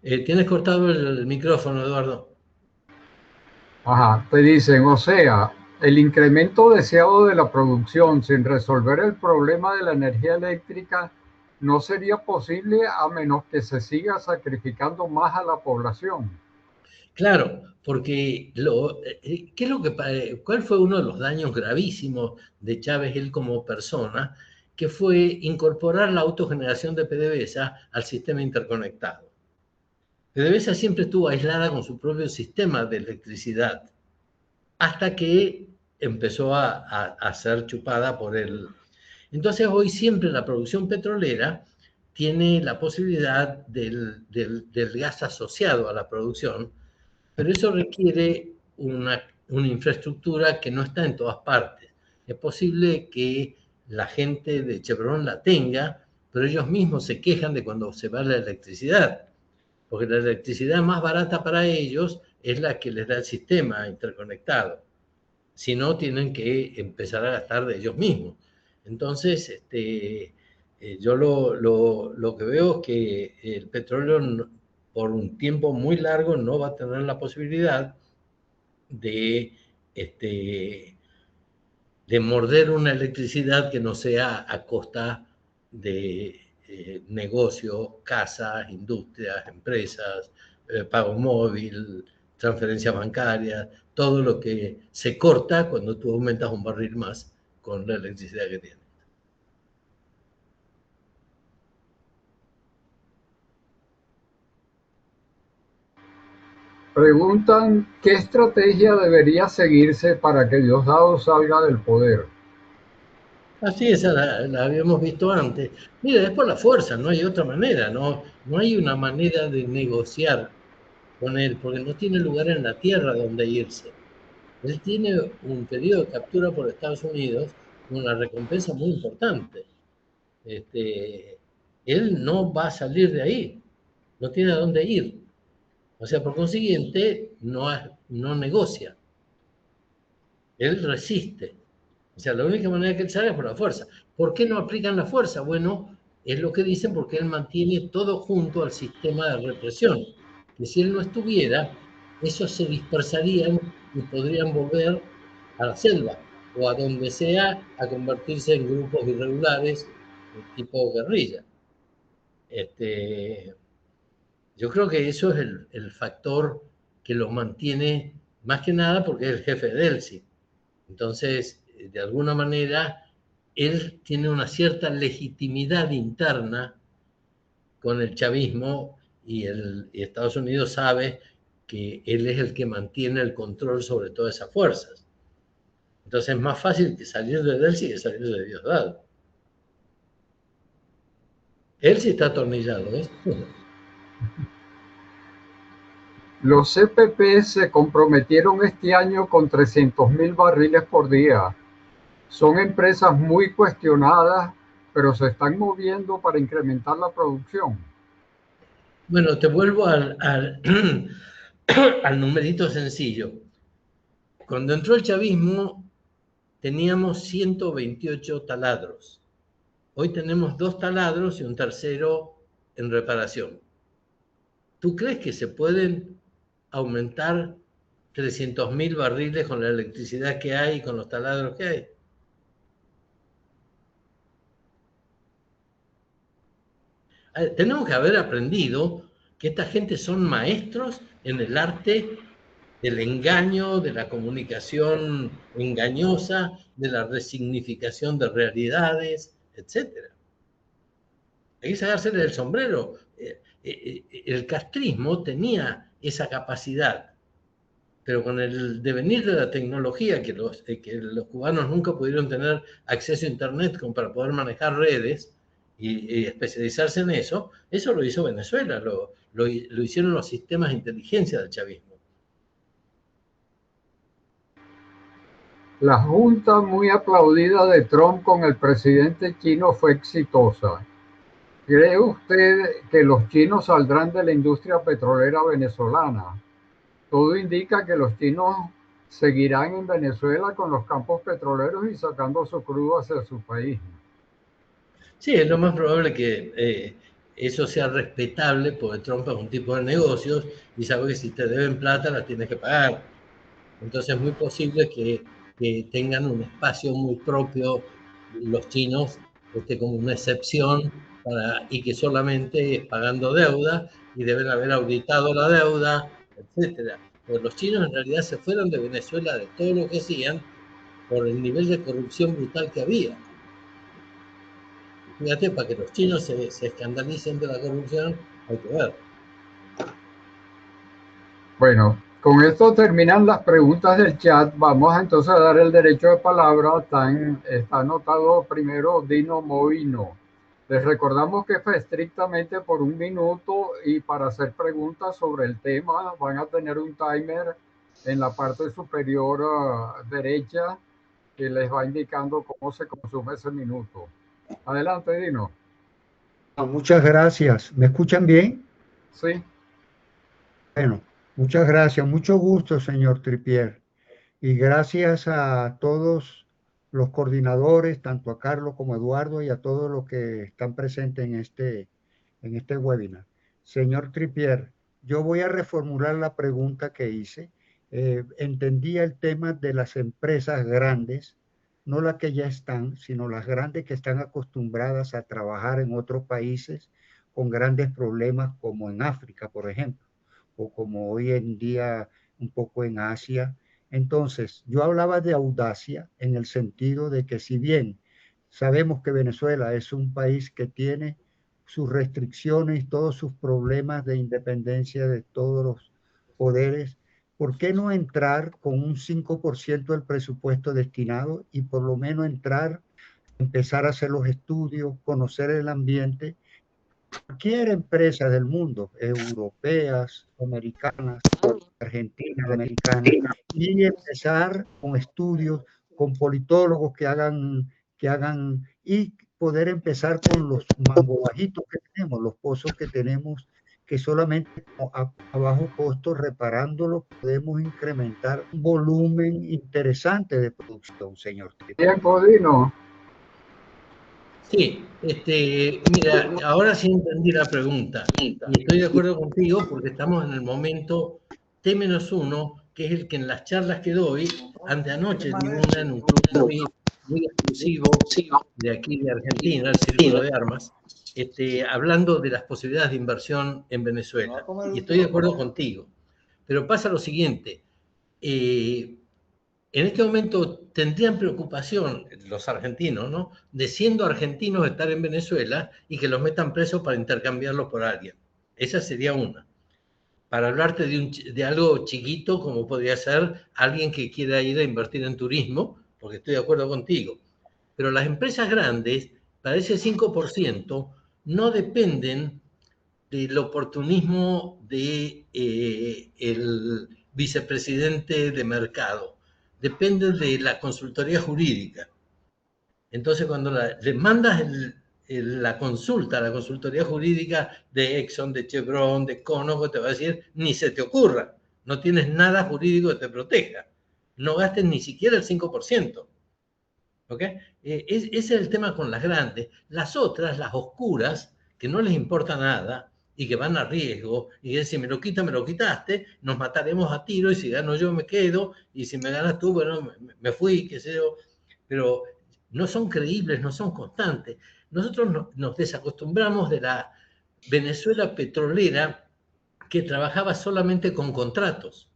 Tienes cortado el micrófono, Eduardo. Ajá, te dicen, o sea, el incremento deseado de la producción sin resolver el problema de la energía eléctrica no sería posible a menos que se siga sacrificando más a la población. Claro, porque ¿qué es cuál fue uno de los daños gravísimos de Chávez él como persona? Que fue incorporar la autogeneración de PDVSA al sistema interconectado. PDVSA siempre estuvo aislada con su propio sistema de electricidad, hasta que empezó a ser chupada por él. Entonces hoy siempre la producción petrolera tiene la posibilidad del gas asociado a la producción, pero eso requiere una infraestructura que no está en todas partes. Es posible que la gente de Chevron la tenga, pero ellos mismos se quejan de cuando se va la electricidad, porque la electricidad más barata para ellos es la que les da el sistema interconectado. Si no, tienen que empezar a gastar de ellos mismos. Entonces, yo lo que veo es que el petróleo por un tiempo muy largo no va a tener la posibilidad de morder una electricidad que no sea a costa de negocios, casas, industrias, empresas, pago móvil, transferencia bancaria, todo lo que se corta cuando tú aumentas un barril más con la electricidad que tienes. Preguntan qué estrategia debería seguirse para que Diosdado salga del poder. Así, esa la habíamos visto antes. Mira, es por la fuerza, no hay otra manera, no hay una manera de negociar con él, porque no tiene lugar en la tierra donde irse. Él tiene un pedido de captura por Estados Unidos con una recompensa muy importante. Él no va a salir de ahí, no tiene a dónde ir. O sea, por consiguiente, no negocia. Él resiste. O sea, la única manera que él sale es por la fuerza. ¿Por qué no aplican la fuerza? Bueno, es lo que dicen porque él mantiene todo junto al sistema de represión. Que si él no estuviera, esos se dispersarían y podrían volver a la selva o a donde sea a convertirse en grupos irregulares tipo guerrilla. Yo creo que eso es el factor que lo mantiene más que nada porque es el jefe de Delcy. Entonces, de alguna manera, él tiene una cierta legitimidad interna con el chavismo y Estados Unidos sabe que él es el que mantiene el control sobre todas esas fuerzas. Entonces es más fácil que salir de Delcy que salir de Diosdado. Él sí está atornillado, ¿ves? Los CPP se comprometieron este año con 300.000 barriles por día. Son empresas muy cuestionadas, pero se están moviendo para incrementar la producción. Bueno, te vuelvo al numerito sencillo. Cuando entró el chavismo, teníamos 128 taladros. Hoy tenemos 2 taladros y un tercero en reparación. ¿Tú crees que se pueden aumentar 300.000 barriles con la electricidad que hay y con los taladros que hay. Tenemos que haber aprendido que esta gente son maestros en el arte del engaño, de la comunicación engañosa, de la resignificación de realidades, etc. Hay que sacársele el sombrero. El castrismo tenía esa capacidad, pero con el devenir de la tecnología, que los cubanos nunca pudieron tener acceso a Internet como para poder manejar redes y especializarse en eso lo hizo Venezuela, lo hicieron los sistemas de inteligencia del chavismo. La junta muy aplaudida de Trump con el presidente chino fue exitosa. ¿Cree usted que los chinos saldrán de la industria petrolera venezolana? Todo indica que los chinos seguirán en Venezuela con los campos petroleros y sacando su crudo hacia su país. Sí, es lo más probable que eso sea respetable, porque Trump es un tipo de negocios y sabe que si te deben plata la tienes que pagar. Entonces es muy posible que tengan un espacio muy propio los chinos, como una excepción, y que solamente es pagando deuda y deben haber auditado la deuda, etc. Pero los chinos en realidad se fueron de Venezuela de todo lo que hacían por el nivel de corrupción brutal que había. Fíjate, para que los chinos se escandalicen de la corrupción, hay que ver. Bueno, con esto terminan las preguntas del chat. Vamos entonces a dar el derecho de palabra. Está anotado primero Dino Movino. Les recordamos que fue estrictamente por 1 minuto y para hacer preguntas sobre el tema van a tener un timer en la parte superior derecha que les va indicando cómo se consume ese minuto. Adelante, Dino. Muchas gracias. ¿Me escuchan bien? Sí. Bueno, muchas gracias. Mucho gusto, señor Trippier. Y gracias a todos los coordinadores, tanto a Carlos como a Eduardo y a todos los que están presentes en este webinar. Señor Trippier, yo voy a reformular la pregunta que hice. Entendía el tema de las empresas grandes, no las que ya están, sino las grandes que están acostumbradas a trabajar en otros países con grandes problemas, como en África, por ejemplo, o como hoy en día un poco en Asia. Entonces, yo hablaba de audacia en el sentido de que si bien sabemos que Venezuela es un país que tiene sus restricciones, todos sus problemas de independencia de todos los poderes, ¿por qué no entrar con un 5% del presupuesto destinado y por lo menos empezar a hacer los estudios, conocer el ambiente? Cualquier empresa del mundo, europeas, americanas, argentinas, americanas, y empezar con estudios, con politólogos que hagan y poder empezar con los mangobajitos que tenemos, los pozos que tenemos, que solamente a bajo costo, reparándolos, podemos incrementar un volumen interesante de producción, señor. Tiempo, Dino. Sí, mira, ahora sí entendí la pregunta y estoy de acuerdo contigo porque estamos en el momento T-1, que es el que en las charlas que doy, anteanoche di una en un club muy exclusivo de aquí de Argentina, el Círculo de Armas, hablando de las posibilidades de inversión en Venezuela. Y estoy de acuerdo contigo. Pero pasa lo siguiente, en este momento tendrían preocupación los argentinos, ¿no?, de siendo argentinos estar en Venezuela y que los metan presos para intercambiarlos por alguien. Esa sería una. Para hablarte de algo chiquito como podría ser alguien que quiera ir a invertir en turismo, porque estoy de acuerdo contigo. Pero las empresas grandes, para ese 5%, no dependen del oportunismo del vicepresidente de mercado. Depende de la consultoría jurídica. Entonces, cuando le mandas la consulta a la consultoría jurídica de Exxon, de Chevron, de Conoco, te va a decir, ni se te ocurra, no tienes nada jurídico que te proteja. No gastes ni siquiera el 5%. ¿Ok? Ese es el tema con las grandes. Las otras, las oscuras, que no les importa nada, y que van a riesgo, y que si me lo quitas, me lo quitaste, nos mataremos a tiro, y si gano yo me quedo, y si me ganas tú, bueno, me fui, qué sé yo, pero no son creíbles, no son constantes. Nosotros nos desacostumbramos de la Venezuela petrolera que trabajaba solamente con contratos.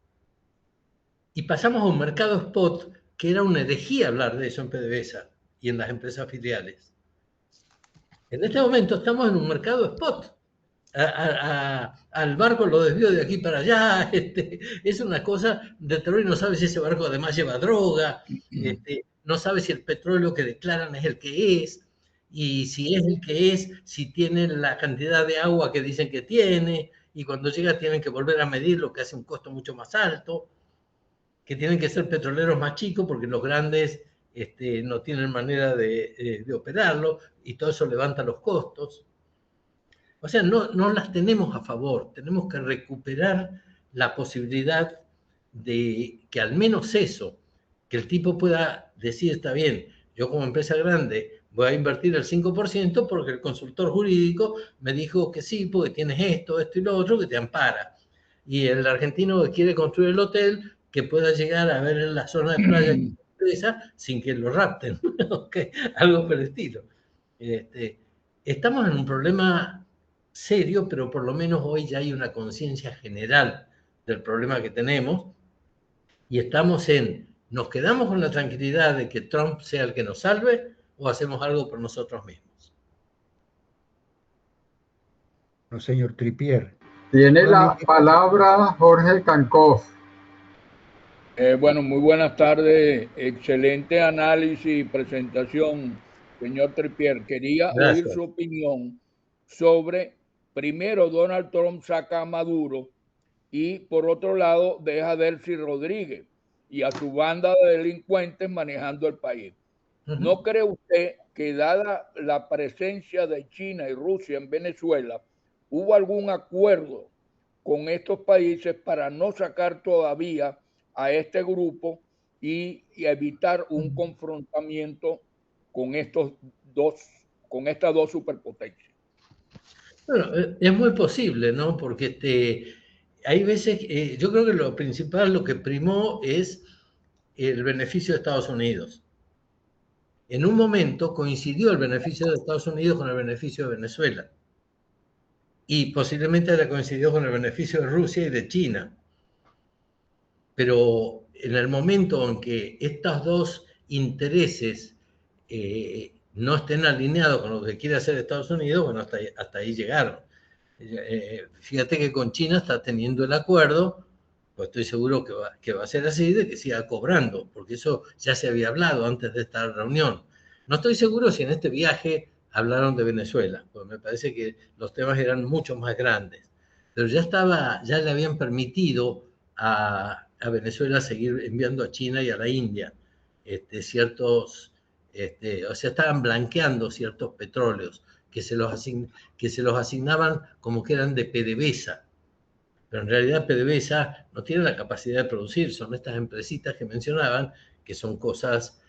Y pasamos a un mercado spot que era una herejía hablar de eso en PDVSA y en las empresas filiales. En este momento estamos en un mercado spot. Al barco lo desvío de aquí para allá. Es una cosa de terror y no sabe si ese barco además lleva droga. No sabe si el petróleo que declaran es el que es. Y si es el que es, si tiene la cantidad de agua que dicen que tiene. Y cuando llega tienen que volver a medir, lo que hace un costo mucho más alto. Que tienen que ser petroleros más chicos porque los grandes no tienen manera de operarlo y todo eso levanta los costos. O sea, no las tenemos a favor, tenemos que recuperar la posibilidad de que al menos eso, que el tipo pueda decir, está bien, yo como empresa grande voy a invertir el 5% porque el consultor jurídico me dijo que sí, porque tienes esto, esto y lo otro que te ampara. Y el argentino que quiere construir el hotel, que pueda llegar a ver en la zona de playa que empresa sin que lo rapten, ¿okay? Algo por el estilo. Estamos en un problema serio, pero por lo menos hoy ya hay una conciencia general del problema que tenemos y estamos ¿nos quedamos con la tranquilidad de que Trump sea el que nos salve o hacemos algo por nosotros mismos? No, señor Trippier. Tiene la palabra Jorge Cancoff. Bueno, muy buenas tardes. Excelente análisis y presentación, señor Trippier. Quería oír su opinión sobre, primero, Donald Trump saca a Maduro y, por otro lado, deja a Delcy Rodríguez y a su banda de delincuentes manejando el país. ¿No cree usted que, dada la presencia de China y Rusia en Venezuela, hubo algún acuerdo con estos países para no sacar todavía a este grupo y evitar un confrontamiento con estas dos superpotencias? Bueno, es muy posible, ¿no? Porque hay veces, yo creo que lo principal, lo que primó es el beneficio de Estados Unidos. En un momento coincidió el beneficio de Estados Unidos con el beneficio de Venezuela. Y posiblemente haya coincidido con el beneficio de Rusia y de China. Pero en el momento en que estos dos intereses no estén alineados con lo que quiere hacer Estados Unidos, bueno, hasta ahí llegaron. Fíjate que con China está teniendo el acuerdo, pues estoy seguro que va a ser así, de que siga cobrando, porque eso ya se había hablado antes de esta reunión. No estoy seguro si en este viaje hablaron de Venezuela, porque me parece que los temas eran mucho más grandes, pero ya le habían permitido a Venezuela seguir enviando a China y a la India ciertos, o sea, estaban blanqueando ciertos petróleos que se los asignaban como que eran de PDVSA, pero en realidad PDVSA no tiene la capacidad de producir, son estas empresitas que mencionaban, que son cosas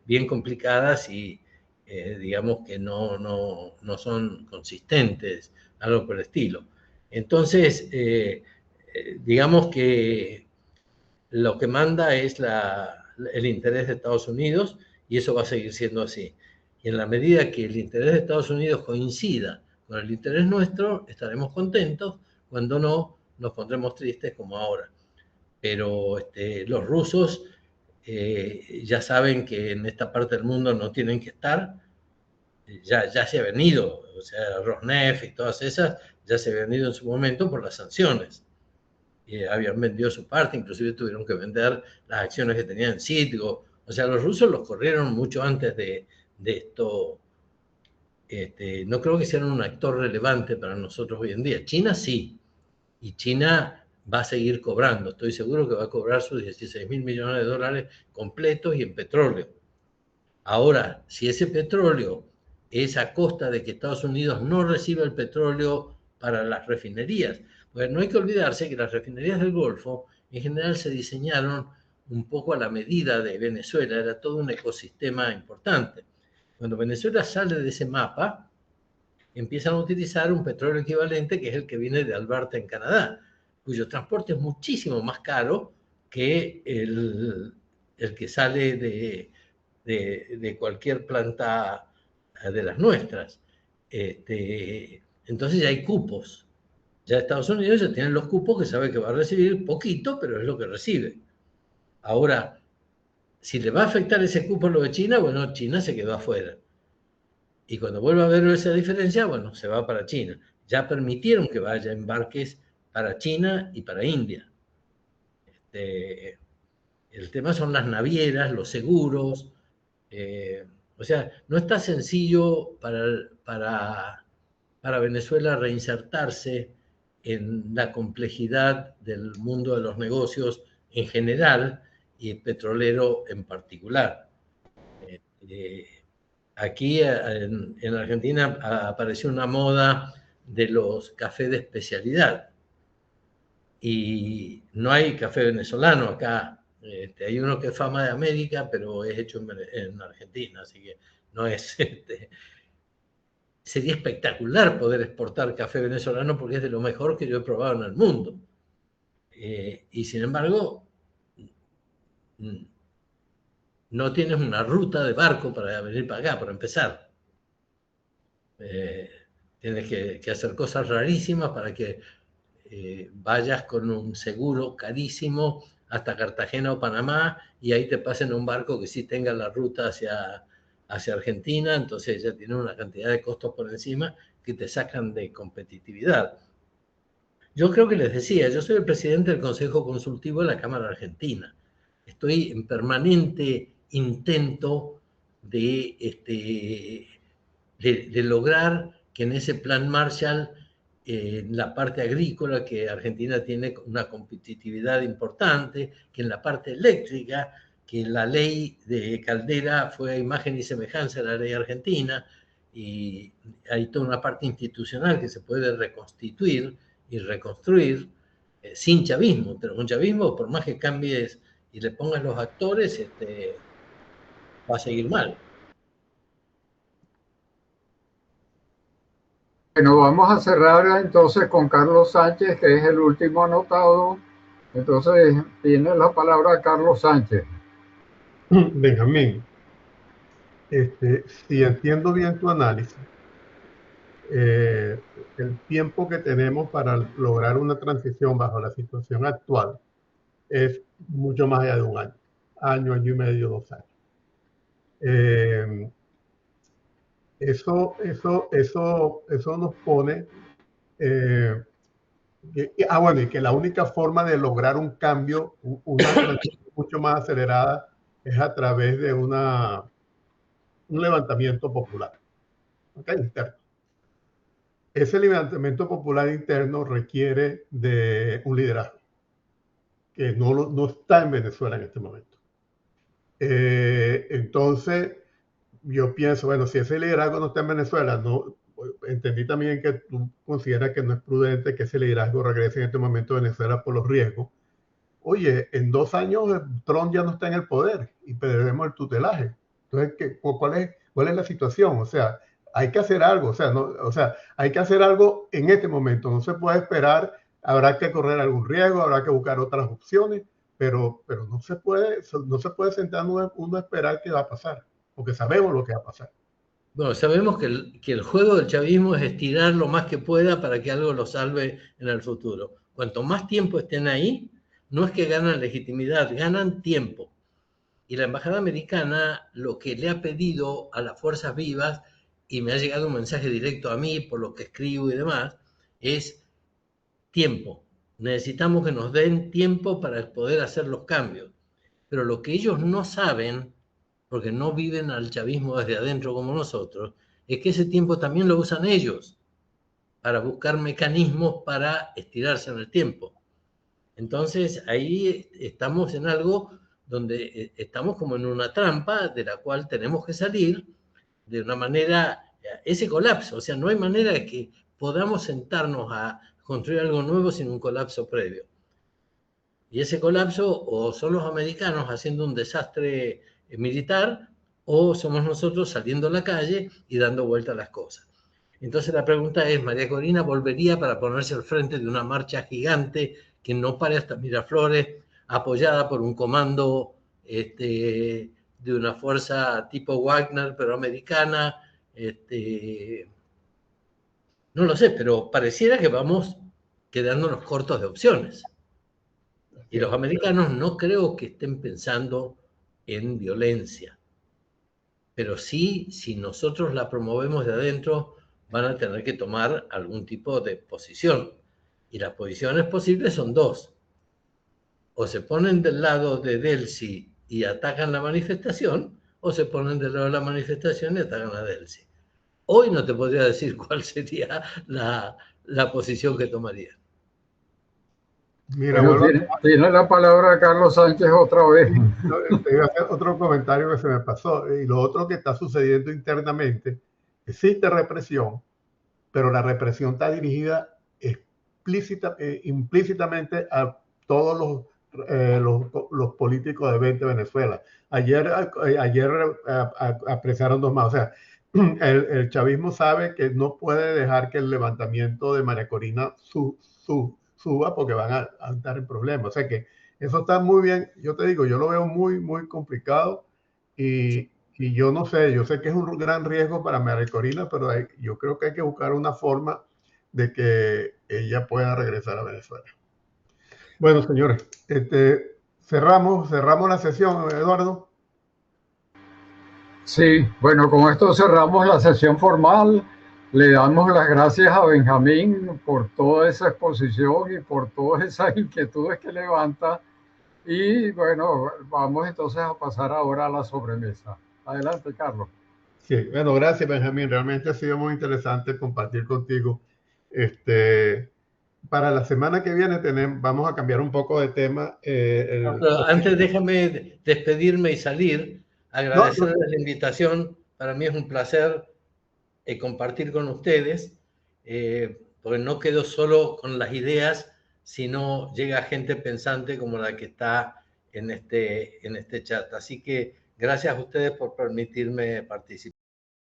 bien complicadas y digamos que no son consistentes, algo por el estilo. Entonces, digamos que lo que manda es el interés de Estados Unidos y eso va a seguir siendo así. Y en la medida que el interés de Estados Unidos coincida con el interés nuestro, estaremos contentos, cuando no, nos pondremos tristes como ahora. Pero los rusos ya saben que en esta parte del mundo no tienen que estar, ya se ha venido, o sea, Rosneft y todas esas, ya se ha venido en su momento por las sanciones. Habían vendido su parte, inclusive tuvieron que vender las acciones que tenían en Citgo. O sea, los rusos los corrieron mucho antes de esto. No creo que sean un actor relevante para nosotros hoy en día. China sí, y China va a seguir cobrando. Estoy seguro que va a cobrar sus 16.000 millones de dólares completos y en petróleo. Ahora, si ese petróleo es a costa de que Estados Unidos no reciba el petróleo para las refinerías, pues no hay que olvidarse que las refinerías del Golfo en general se diseñaron un poco a la medida de Venezuela, era todo un ecosistema importante. Cuando Venezuela sale de ese mapa, empiezan a utilizar un petróleo equivalente que es el que viene de Alberta en Canadá, cuyo transporte es muchísimo más caro que el que sale de cualquier planta de las nuestras. Entonces ya hay cupos. Ya Estados Unidos ya tiene los cupos que sabe que va a recibir poquito, pero es lo que recibe. Ahora, si le va a afectar ese cupo lo de China, bueno, China se quedó afuera. Y cuando vuelva a ver esa diferencia, bueno, se va para China. Ya permitieron que vaya embarques para China y para India. El tema son las navieras, los seguros. O sea, no está sencillo para Venezuela reinsertarse en la complejidad del mundo de los negocios en general y petrolero en particular. Aquí en Argentina apareció una moda de los cafés de especialidad y no hay café venezolano acá. Hay uno que es fama de América, pero es hecho en Argentina, así que no es... Sería espectacular poder exportar café venezolano porque es de lo mejor que yo he probado en el mundo. Y sin embargo, no tienes una ruta de barco para venir para acá, para empezar. Tienes que hacer cosas rarísimas para que vayas con un seguro carísimo hasta Cartagena o Panamá y ahí te pasen un barco que sí tenga la ruta hacia Argentina, entonces ya tiene una cantidad de costos por encima que te sacan de competitividad. Yo creo que les decía, yo soy el presidente del Consejo Consultivo de la Cámara Argentina. Estoy en permanente intento de lograr que en ese plan Marshall, en la parte agrícola, que Argentina tiene una competitividad importante, que en la parte eléctrica, que la ley de Caldera fue a imagen y semejanza de la ley argentina, y hay toda una parte institucional que se puede reconstituir y reconstruir sin chavismo, pero con chavismo, por más que cambies y le pongas los actores, va a seguir mal. Bueno, vamos a cerrar entonces con Carlos Sánchez, que es el último anotado. Entonces, tiene la palabra Carlos Sánchez. Benjamín, si entiendo bien tu análisis, el tiempo que tenemos para lograr una transición bajo la situación actual es mucho más allá de un año y medio, 2 años. Eso nos pone, bueno, y que la única forma de lograr un cambio, una transición mucho más acelerada, es a través de un levantamiento popular, ¿okay? Interno. Ese levantamiento popular interno requiere de un liderazgo que no está en Venezuela en este momento. Entonces, yo pienso, bueno, si ese liderazgo no está en Venezuela, no, entendí también que tú consideras que no es prudente que ese liderazgo regrese en este momento a Venezuela por los riesgos. Oye, en 2 años Trump ya no está en el poder y perderemos el tutelaje. Entonces, ¿cuál es la situación? O sea, hay que hacer algo, o sea, hay que hacer algo en este momento, no se puede esperar, habrá que correr algún riesgo, habrá que buscar otras opciones, pero no se puede sentar uno a esperar qué va a pasar, porque sabemos lo que va a pasar. Bueno, sabemos que el juego del chavismo es estirar lo más que pueda para que algo lo salve en el futuro. Cuanto más tiempo estén ahí, no es que ganan legitimidad, ganan tiempo. Y la Embajada Americana lo que le ha pedido a las fuerzas vivas, y me ha llegado un mensaje directo a mí por lo que escribo y demás, es tiempo. Necesitamos que nos den tiempo para poder hacer los cambios. Pero lo que ellos no saben, porque no viven al chavismo desde adentro como nosotros, es que ese tiempo también lo usan ellos para buscar mecanismos para estirarse en el tiempo. Entonces ahí estamos en algo donde estamos como en una trampa de la cual tenemos que salir de una manera, ese colapso, o sea, no hay manera de que podamos sentarnos a construir algo nuevo sin un colapso previo. Y ese colapso o son los americanos haciendo un desastre militar o somos nosotros saliendo a la calle y dando vuelta a las cosas. Entonces la pregunta es, ¿María Corina volvería para ponerse al frente de una marcha gigante que no pare hasta Miraflores, apoyada por un comando de una fuerza tipo Wagner, pero americana? No lo sé, pero pareciera que vamos quedándonos cortos de opciones. Y los americanos no creo que estén pensando en violencia. Pero sí, si nosotros la promovemos de adentro, van a tener que tomar algún tipo de posición. Y las posiciones posibles son dos. O se ponen del lado de Delcy y atacan la manifestación, o se ponen del lado de la manifestación y atacan a Delcy. Hoy no te podría decir cuál sería la posición que tomaría. Mira, bueno, tiene la palabra Carlos Sánchez otra vez. Te iba a hacer otro comentario que se me pasó. Y lo otro que está sucediendo internamente, existe represión, pero la represión está dirigida implícitamente a todos los políticos de 20 Venezuela. Ayer apresaron 2 más. O sea, el chavismo sabe que no puede dejar que el levantamiento de María Corina suba porque van a estar en problemas. O sea que eso está muy bien. Yo te digo, yo lo veo muy, muy complicado y yo no sé, yo sé que es un gran riesgo para María Corina, pero yo creo que hay que buscar una forma de que ella pueda regresar a Venezuela. Bueno, señores, cerramos la sesión, Eduardo. Sí, bueno, con esto cerramos la sesión formal. Le damos las gracias a Benjamín por toda esa exposición y por todas esas inquietudes que levanta. Y bueno, vamos entonces a pasar ahora a la sobremesa. Adelante, Carlos. Sí, bueno, gracias, Benjamín. Realmente ha sido muy interesante compartir contigo. Para la semana que viene vamos a cambiar un poco de tema. Antes déjame despedirme y salir. Agradecerles la invitación. Para mí es un placer compartir con ustedes, porque no quedo solo con las ideas, sino llega gente pensante como la que está en este chat. Así que gracias a ustedes por permitirme participar.